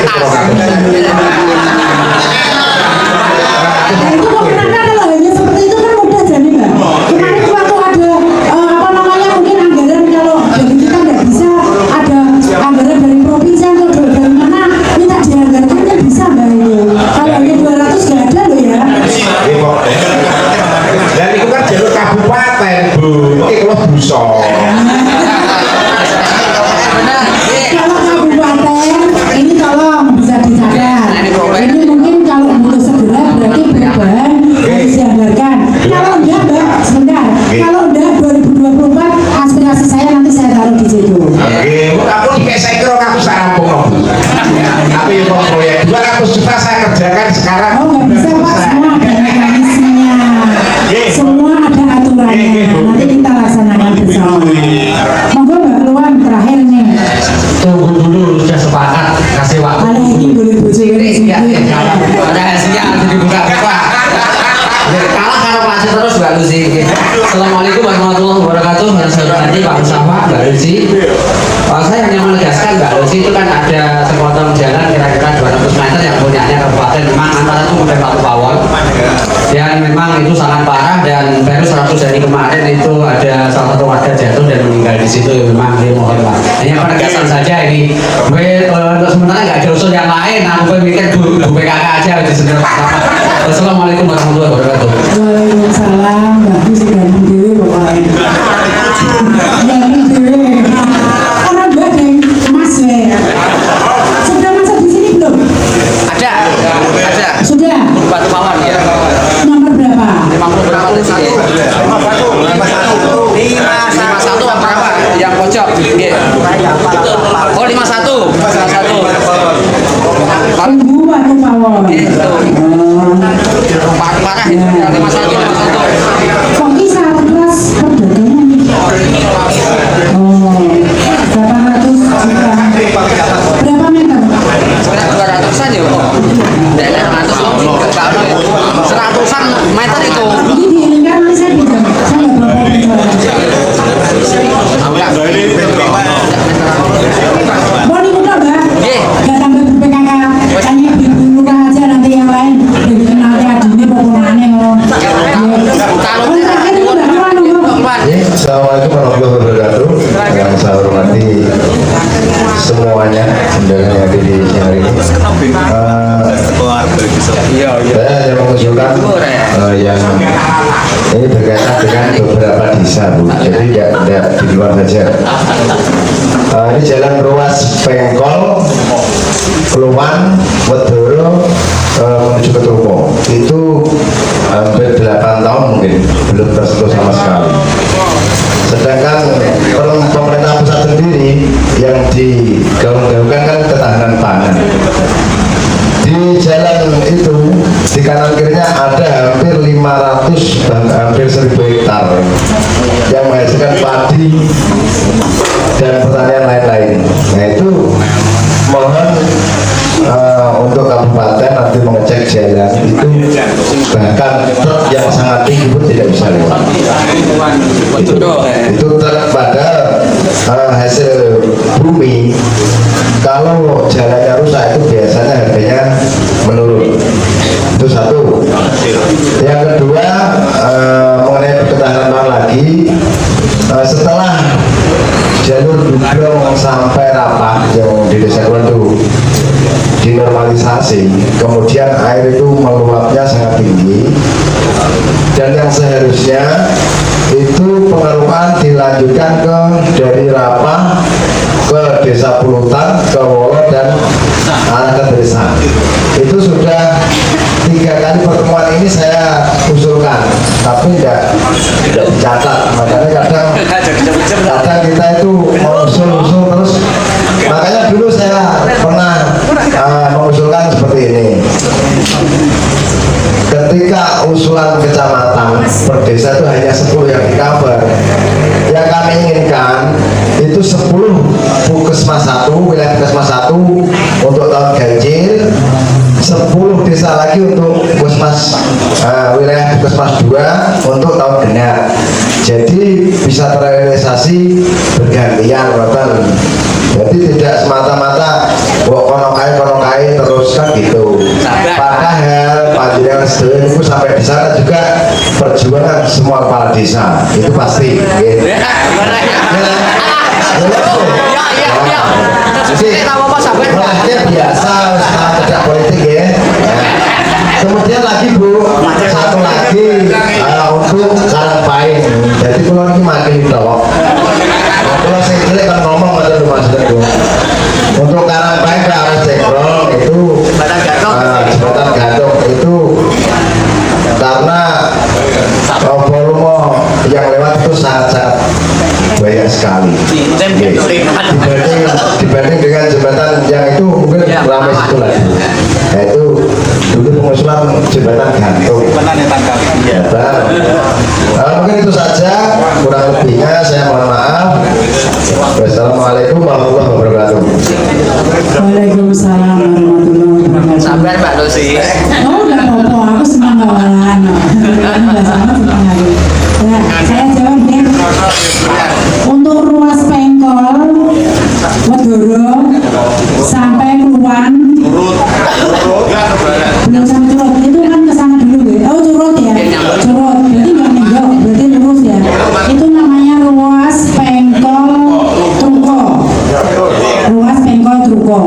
Nah itu kok kenapa kalau hanya seperti itu kan mudah jadi Mbak. Kemarin waktu ada apa namanya mungkin anggaran kalau dari kita nggak bisa ada anggaran dari provinsi atau dari mana minta dianggarkan kan bisa Mbak itu. Kalau hanya 200 nggak ada loh ya. Dan itu kan jalur kabupaten Bu ini kalau buso Kalau kabupaten ini tolong bisa disadar. Ini mungkin kalau butuh segera berarti perubahan harus dianggarkan. Kalau enggak Mbak, sebentar. Kalau enggak 2024 aspirasi saya nanti saya taruh di situ. oke aku dikasih saya kira aku bisa rampung loh tapi kalau proyek 200 juta saya kerjakan sekarang Oh nggak bisa Pak, semua ada mekanismenya. Semua ada aturannya. Nanti kita laksanakan bersama. Monggo Mbak Luan terakhir nih. Tunggu dulu, sudah sepakat kasih waktu. Ada ini boleh bojo ini. Ada hasilnya nanti dibuka-buka. Kalah karo pasti terus Mbak Lucy. Assalamualaikum warahmatullahi wabarakatuh. Saya hormati Pak Mustafa, Mbak Lucy. Saya hanya menegaskan Mbak Lucy itu kan ada sepotong jalan kira-kira 200 meter yang punyanya kabupaten. Memang antara itu sampai Pak Pawon. Dan memang itu sangat parah dan baru 100 hari kemarin itu ada salah satu warga jatuh dan meninggal di situ. Memang dia mohon Pak. Hanya penegasan saja ini. Untuk sementara nggak ada usul yang lain. Aku mikir Bu PKK aja di segera pertama. Assalamualaikum warahmatullahi wabarakatuh. Waalaikumsalam. Mbak sudah dewe pokoknya. Yang dewe. Orang Mbak deng Mas we. Sudah masuk di sini belum? Ada. Sudah. Batu Mawar ya. Nomor berapa? 50 berapa tadi? 51 apa berapa? Yang pojok. Nggih. Oh 51. 51. Tunggu Batu Pawon. Parah itu 51. Kok bisa kelas perdagangan nih? Oh, 800 juta. Berapa meter? 200-an ya kok. Enggak 100-an meter itu. Ini diinginkan nanti saya pinjam. Saya nggak bawa mau dibuka Mbak? Nggih. Nggak tambah PKK. Hanya ibu luka aja nanti yang lain. Jadi kenalnya adine potongannya loh. Kalau Terakhir itu Mbak Luan dong. Assalamualaikum warahmatullahi wabarakatuh. Yang saya hormati semuanya undangan yang ada di siang hari ini. Saya hanya mengusulkan yang ini berkaitan dengan beberapa desa Bu. Jadi tidak di luar saja. Ini jalan ruas Pengkol, Keluan, Wedoro menuju ke Tupo. Itu hampir 8 tahun mungkin belum tersentuh sama sekali. Sedangkan pemerintah pusat sendiri yang digaung-gaungkan kan ketahanan pangan. Di jalan itu di kanan kirinya ada hampir 500 dan hampir 1000 hektar yang menghasilkan padi dan pertanian lain-lain. Nah itu mohon untuk kabupaten nanti mengecek jalan itu bahkan truk yang sangat tinggi pun tidak bisa lewat. Itu truk pada hasil bumi. Kalau jalannya rusak itu biasanya harganya menurun. Itu satu. Yang kedua mengenai ketahanan pangan lagi, setelah jalur Dubrong sampai Rapah yang di Desa Kulon itu dinormalisasi, kemudian air itu meluapnya sangat tinggi, dan yang seharusnya itu pengerukan dilanjutkan dari Rapah ke Desa Pulutan, ke Wolo dan arah ke desa. Itu sudah 3 kali pertemuan ini saya usulkan, tapi tidak dicatat. Makanya kadang kita itu mengusul-usul terus. Makanya dulu saya pernah mengusulkan seperti ini. Ketika usulan kecamatan per desa itu hanya 10 yang di-cover, yang kami inginkan itu 10 puskesmas 1, wilayah puskesmas 1 untuk tahun ganjil, 10 desa lagi untuk puskesmas wilayah puskesmas 2 untuk tahun genap. Jadi bisa terrealisasi bergantian, betul. Jadi tidak semata-mata konokai terus kan gitu. Padahal panjenengan sedaya itu sampai di sana juga perjuangan semua kepala desa itu pasti. Gitu. Jadi mulanya biasa tidak politik ya. Kemudian lagi Bu, satu lagi untuk Karangpaing. Jadi kalau ini makin dok. Kalau saya jelek kan ngomong aja lu maksudnya Bu. Untuk Karangpaing ke arah Cekrol itu jembatan gantung itu karena volume yang lewat itu sangat-sangat banyak sekali. Dibanding dengan jembatan yang itu mungkin ramai situ lagi. Yaitu dulu pengusulan jembatan gantung. Mungkin itu saja, kurang lebihnya saya mohon maaf. Wassalamualaikum warahmatullahi wabarakatuh. Waalaikumsalam warahmatullahi wabarakatuh. Sabar Mbak Lucy. Oh, nggak apa-apa, aku senang kawalan. Nggak sama senang lagi. Ya, saya jawab ya. Untuk ruas Pengkol, Wedoro, sampai Kluwan, belum sampai Curut, itu kan kesana dulu ya. Oh, Curut ya, Curut. Berarti nggak ninggok, berarti lurus ya. Itu namanya ruas Pengkol Truko. Ruas Pengkol Truko.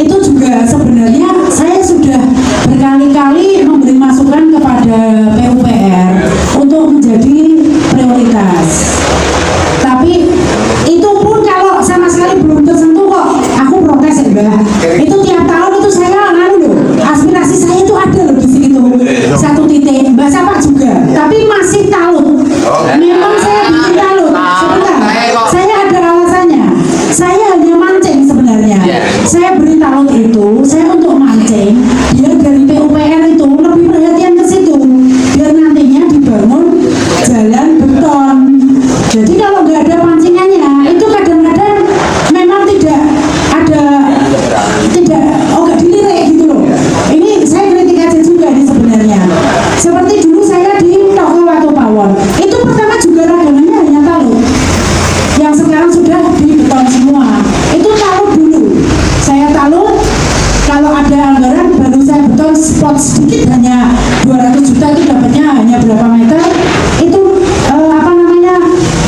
Itu juga sebenarnya saya sudah berkali-kali memberi masukan kepada PUPR untuk menjadi prioritas. Tapi itu pun kalau sama sekali belum tersentuh kok, aku protes ya Mbak. Itu tiap tahun itu saya loh, aspirasi saya itu ada loh di situ. Satu titik, Mbak Sapa juga. Tapi masih talut. Memang saya bikin talut. Sebentar, saya ada alasannya. Saya hanya mancing sebenarnya. Saya beri talut itu, saya untuk mancing. Biar dari PUPR itu lebih perhatian ke situ. Biar nantinya dibangun jalan beton. Jadi kalau nggak ada pancingannya, itu kadang-kadang memang tidak nggak dilirik gitu loh. Ini saya kritik aja juga nih sebenarnya. Seperti dulu saya di Toko Watu Pawon, itu pertama juga ragangannya hanya talut. Yang sekarang sudah di beton semua. Itu talut dulu. Saya talut. Kalau ada anggaran baru saya beton spot sedikit hanya 200 juta itu dapatnya hanya berapa meter. Itu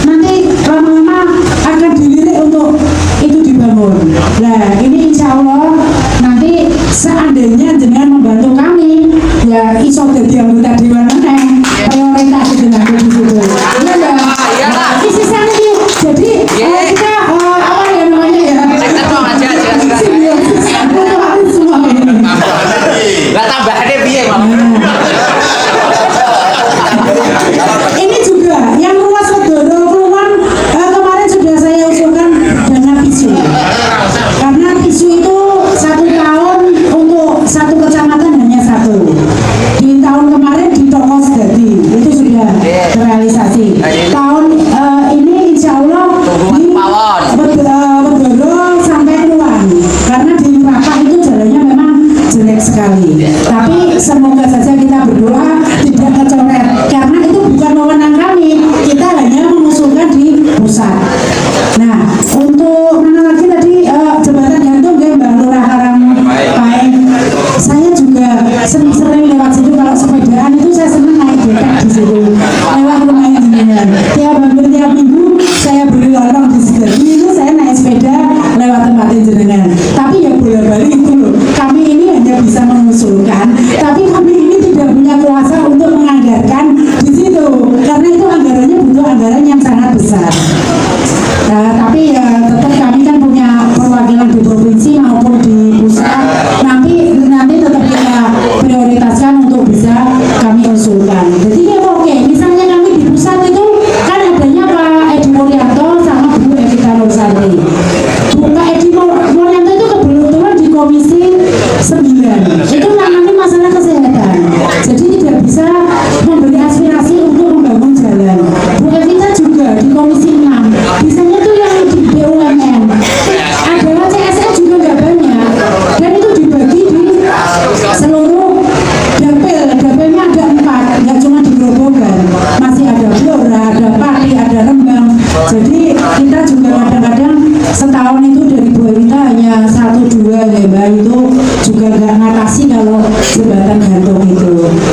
nanti lama-lama akan dilirik untuk itu dibangun. Nah ini insya Allah nanti seandainya dengan membantu kami ya iso jadi anggota dewan meneng prioritas itu nanti di situ. Iya ya. Di sisa ini jadi kita apa ya namanya ya? Semua ini. Lah tambahannya piye, Mas? Ini juga yang ruas Wedoro Kluwan kemarin sudah saya usulkan dana pisu. Karena pisu itu 1 tahun untuk satu kecamatan hanya 1. Di tahun kemarin di Toko Sedati itu sudah terrealisasi. Tahun ini insya Allah di Wedoro sampai Kluwan. Karena di Rapah itu jalannya memang jelek sekali. Tapi semoga saja kita berdoa tidak kecoret karena itu bukan wewenang kami. Kita hanya mengusulkan di pusat. Nah, untuk mana lagi tadi jembatan gantung ya Mbak Lurah Karangpaing. Saya juga sering lewat situ kalau sepedaan itu saya senang naik becak di situ. Lewat rumah jenengan. Hampir tiap minggu saya beli lorong di situ. Itu saya naik sepeda lewat tempat jenengan. Tapi ya bolak-balik itu loh. Kami ini hanya bisa mengusulkan, tapi kami ini tidak punya kuasa untuk menganggarkan di situ karena itu anggarannya butuh anggaran yang sangat besar. Tapi ya tetap kami kan punya perwakilan di provinsi maupun di pusat. Nanti tetap kita prioritaskan untuk bisa kami usulkan. Jadi ya oke, misalnya kami di pusat itu kan adanya Pak Edi Mulyanto sama Bu Evita Nursanti. Pak Edi Mulyanto itu kebetulan di Komisi 9. Itu namanya masalah kesehatan. Jadi tidak bisa memberi aspirasi untuk membangun jalan. Bu Evita juga di Komisi 6. Bisanya tuh yang di BUMN. Adalah CSR juga nggak banyak. Dan itu dibagi di seluruh dapil. Dapilnya ada 4, nggak cuma di Grobogan. Masih ada Blora, ada Pati, ada Rembang. Jadi kita juga kadang-kadang setahun itu dari Bu Evita hanya 1-2 lembah itu juga nggak ngatasi kalau jembatan gantung itu.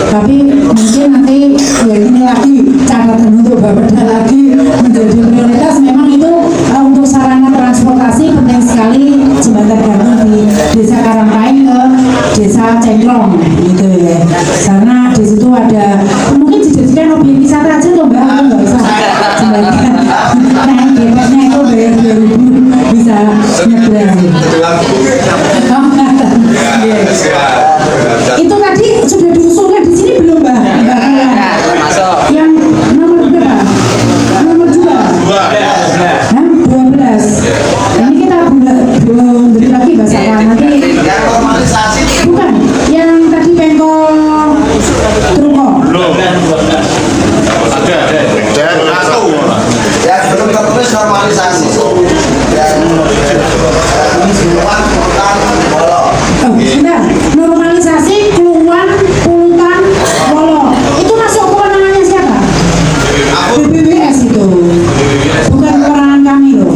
Tapi mungkin nanti ya ini lagi catatan untuk Bapak lagi menjadi prioritas. Memang itu untuk sarana BBWS itu, bukan kewenangan kami loh.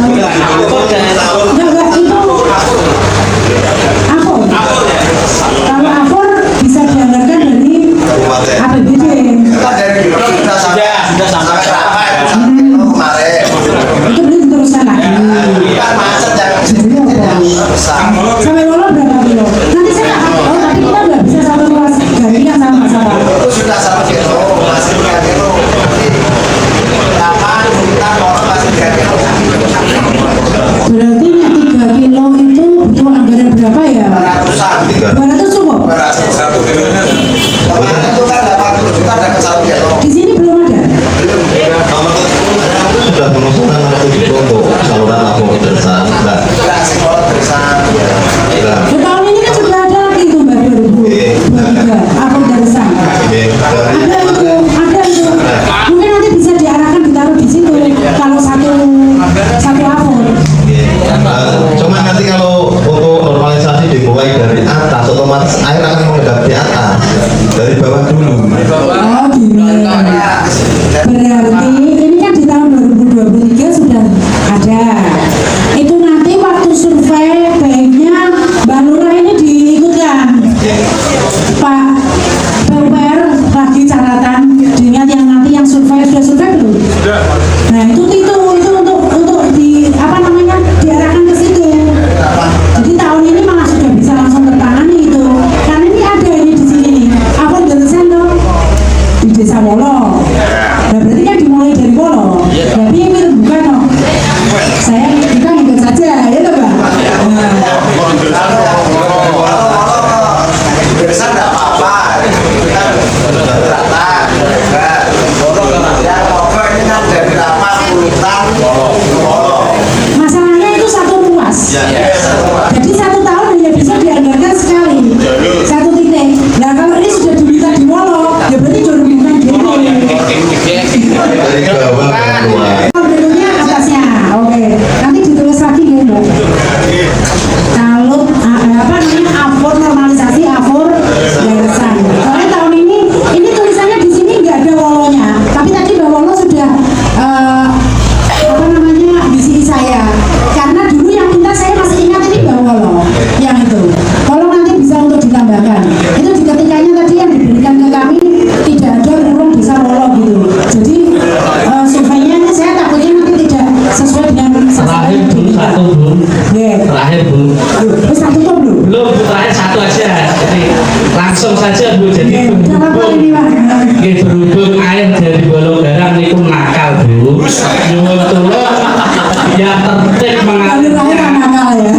Enggak, itu Apor. Kalau Apor bisa dianggarkan dari APBD. Sudah sampai kemarin. Itu belum diteruskan lagi. Jadi apa? Sampai Wolo berapa kilo? Nanti saya tapi kita nggak bisa satu ruas gantian sama-sama. Itu sudah sama kilo, masih 3 kilo. Kapan kita orang masih 3 kilo? Berarti yang 3 kilo itu butuh anggaran berapa ya? 200 cukup? 1 kilo. Kemarin itu kan 80 juta dapat 1 kilo. Di sini belum ada. Sudah pengusulan itu untuk saluran lampu desa. Nah, Tahun ini kan sudah ada lagi itu Mbak 2023 Apor Darasan. Ada itu. Mungkin nanti bisa diarahkan ditaruh di situ. Kalau satu Apor. Cuma nanti kalau untuk normalisasi dimulai dari atas, otomatis air akan mengendap di atas dari bawah dulu. Oh gini. Berarti ini kan di tahun 2023 sudah ada. Itu nanti waktu survei baiknya Mbak Lurah ini diikutkan. Pak PUPR lagi catatan diingat yang nanti yang survei sudah survei belum? Nah itu untuk di apa namanya diarahkan ke situ. Jadi tahun ini malah sudah bisa langsung tertangani itu. Karena ini ada ini di sini nih. Apa Darasan tuh di Desa Wolo. Nah berarti kan dimulai dari Wolo. Tapi ini bukan loh. Saya kita ikut saja ya toh Mbak. Besar enggak apa-apa. Kita sudah berata. Ya, pokoknya ini kan dari berapa urutan. Masalahnya itu satu ruas. Jadi 1 tahun hanya bisa dianggarkan sekali. 1 titik. Nah kalau ini sudah diminta di Wolo, ya berarti dirugikan gini. Dari bawah ke luar. Bentuknya atasnya, oke. Nanti ditulis lagi gitu. Kalau apa namanya Apor normalisasi Apor Darasan. Soalnya tahun ini tulisannya di sini nggak ada Wolonya. Tapi tadi Mbak Wolo sudah apa namanya bisi saya. Karena dulu yang minta saya masih ingat ini Mbak Wolo yang itu. Tolong nanti bisa untuk ditambahkan. Itu di ketikanya tadi yang diberikan ke kami tidak ada kurung desa Wolo gitu. Jadi surveinya ini saya takutnya nanti tidak sesuai dengan Terakhir dulu satu Bu. Terakhir Bu. Terus satu tuh belum? Belum, terakhir satu aja. Jadi langsung saja Bu. Jadi Apa ini Pak? berhubung air dari Bolonggarang itu nakal Bu. Nyuwun tulung yang tertib mengalir. Alur air nakal ya.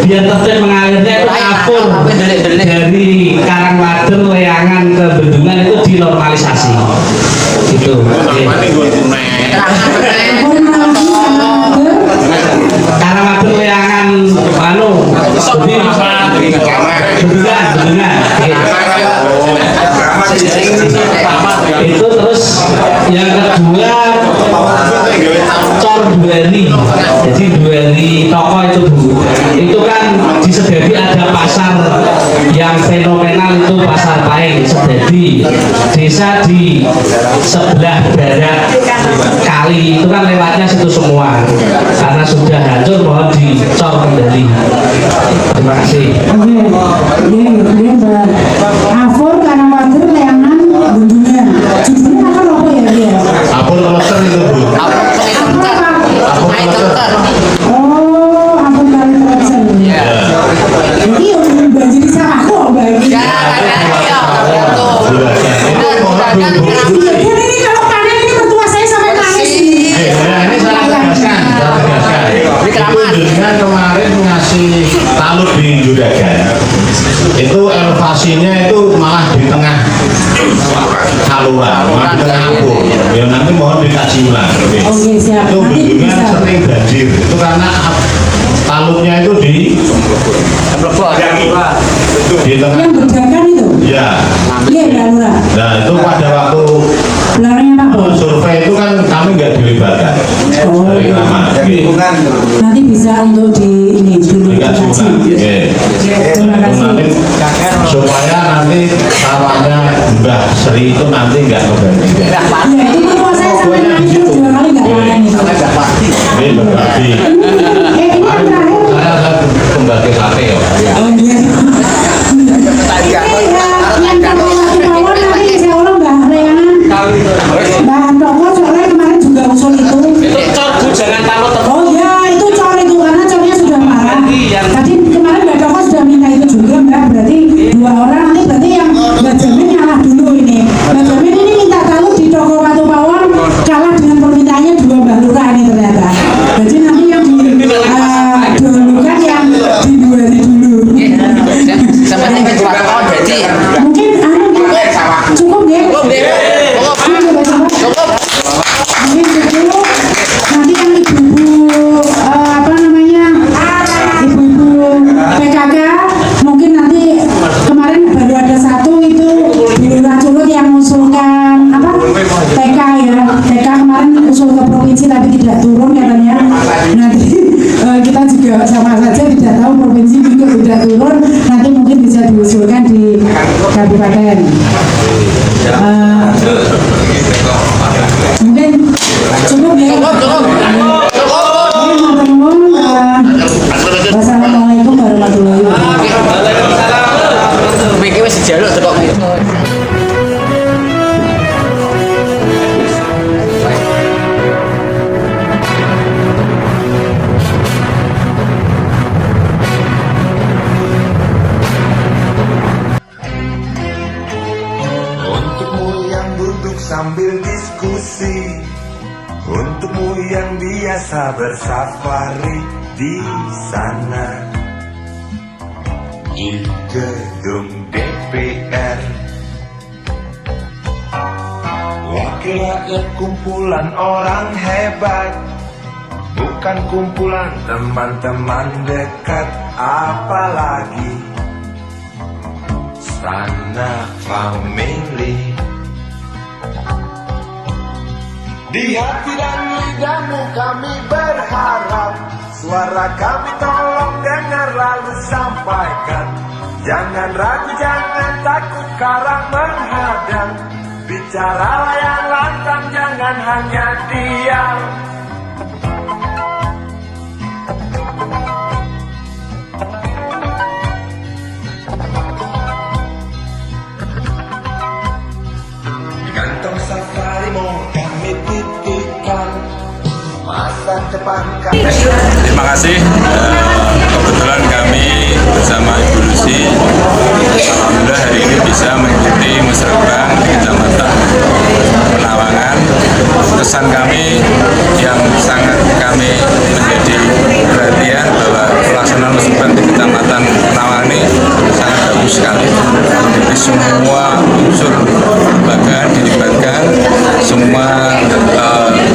Dia tertib mengalirnya itu Apor dari Karangwader Leangan ke Bendungan itu dinormalisasi. Itu. Karangwader Leangan Bendungan. Itu terus yang kedua Cor Dueli. Jadi Dueli toko itu Bu. Itu kan di Sedadi ada pasar yang fenomenal itu pasar Paing Sedadi. Desa di sebelah barat kali itu kan lewatnya situ semua. Karena sudah hancur mohon dicor kembali. Terima kasih. Oke, Mbak. Apor Karangwader Leangan Bendungan. Judulnya apa ya dia? Apur Leser itu Bu. Oh, Apor Karangwader. Ini yang banjiri sama aku Mbak. Iya, ini kalau panen ini mertua saya sampai nangis ini. Ini saya tegaskan. Dengan kemarin ngasih talud di Juragan, itu elevasinya itu malah di tengah saluran, malah di tengah Apur. Ya nanti mohon dikaji ulang. Oke, siap. Itu Nanti bendungan bisa. sering banjir. Itu karena taludnya itu di tengah. Yang berdakan itu? Ya. Iya, Mbak Lurah. Nah itu pada waktu Belakangnya Pak Bos. survei itu kan kami nggak dilibatkan Oh, dari nama. nanti bisa untuk di dulu Dikaji ulang. dikaji. Oke. Terima kasih. Nanti supaya nanti sawahnya juga Mbak Sri itu nanti nggak kebagian. Ya itu kok saya sampai nangis terus 2 kali nggak makan itu. Ini berbagi. Ini yang terakhir. Saya pembagi sate ya. Oh iya. Yang kawan nanti saya ulang Mbak Reana. Mbak Handoko soalnya kemarin juga usul itu. Jangan taruh Oh iya itu cor itu karena cornya sudah marah. Tadi kemarin Mbak Doko sudah minta itu juga Mbak. Berarti 2 orang nanti berarti yang Mbak Jamin ngalah dulu ini. Mbak Jamin ini minta tahu di toko Batu Pawon kalah dengan permintaannya 2 Mbak Lurah ini ternyata. Jadi nanti yang didahulukan yang diduali dulu. Sampai nih kecepatan jadi Mungkin cukup ya. cukup. Mungkin cukup. Nanti yang ibu-ibu apa namanya ibu-ibu PKK mungkin nanti kemarin baru ada 1 itu di Lurah Culut yang mengusulkan apa TK ya TK kemarin usul ke provinsi tapi tidak turun katanya. Nanti kita juga sama saja tidak tahu provinsi juga tidak turun, nanti mungkin bisa diusulkan di kabupaten. Mungkin cukup ya. Wassalamualaikum warahmatullahi wabarakatuh. Mikir wis dijaluk tekok gitu. Untukmu yang duduk sambil diskusi, untukmu yang biasa bersafari di sana di gedung DPR. Wakil rakyat kumpulan orang hebat, bukan kumpulan teman-teman dekat, apalagi Istana Family. Di hati dan lidahmu kami berharap, suara kami tolong dengar lalu sampaikan. Jangan ragu, jangan takut karang menghadang, bicaralah yang lantang, jangan hanya diam. Kantong safarimu kami titipkan, masa depan kami. Terima kasih. Kebetulan kami bersama Ibu Lucy, alhamdulillah hari ini bisa mengikuti musyawarah di Kecamatan Penawangan. Kesan kami yang sangat kami menjadi perhatian bahwa pelaksanaan musyawarah di Kecamatan Penawangan ini sangat bagus sekali. Jadi semua unsur lembaga dilibatkan, semua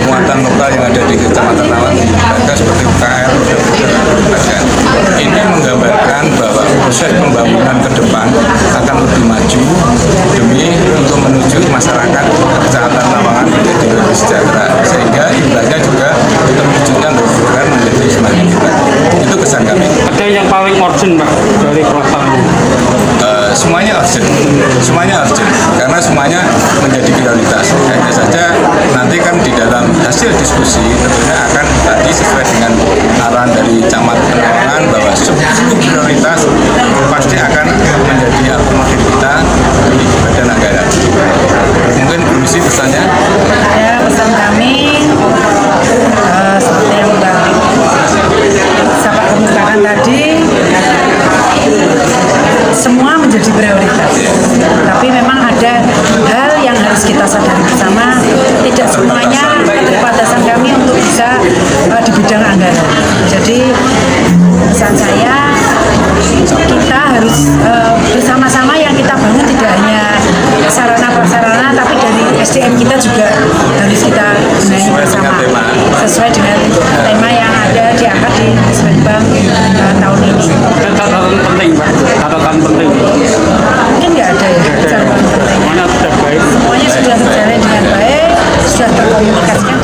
muatan lokal yang ada di Kecamatan Penawangan dilibatkan seperti UKM dilibatkan. Ini menggambarkan bahwa proses pembangunan ke depan akan lebih maju demi untuk menuju masyarakat Kecamatan Penawangan menjadi lebih sejahtera, sehingga imbasnya juga terwujudnya bukan menjadi semakin hebat. Itu kesan kami. Ada yang paling urgent Pak dari pelaksanaan? Semuanya urgent karena semuanya menjadi prioritas. Hanya saja nanti kan di dalam hasil diskusi tentunya akan tadi sesuai dengan arahan dari Camat Penawangan bahwa seluruh prioritas pasti akan menjadi akomodir kita di badan anggaran. Mungkin komisi pesannya? Ya, pesan kami seperti yang Mbak Bapak kemukakan tadi, semua menjadi prioritas. Tapi memang ada hal yang harus kita sadari bersama, tidak semuanya keterbatasan kami untuk bisa di bidang anggaran. Jadi pesan saya, kita harus bersama-sama yang kita bangun tidak hanya sarana prasarana, tapi dari SDM kita juga harus kita benahi bersama sesuai dengan tema yang ada diangkat di Musrenbang tahun ini. Catatan penting Pak, catatan penting. Mungkin nggak ada ya catatan penting. Semuanya sudah baik. Semuanya sudah berjalan dengan baik, sudah terkomunikasikan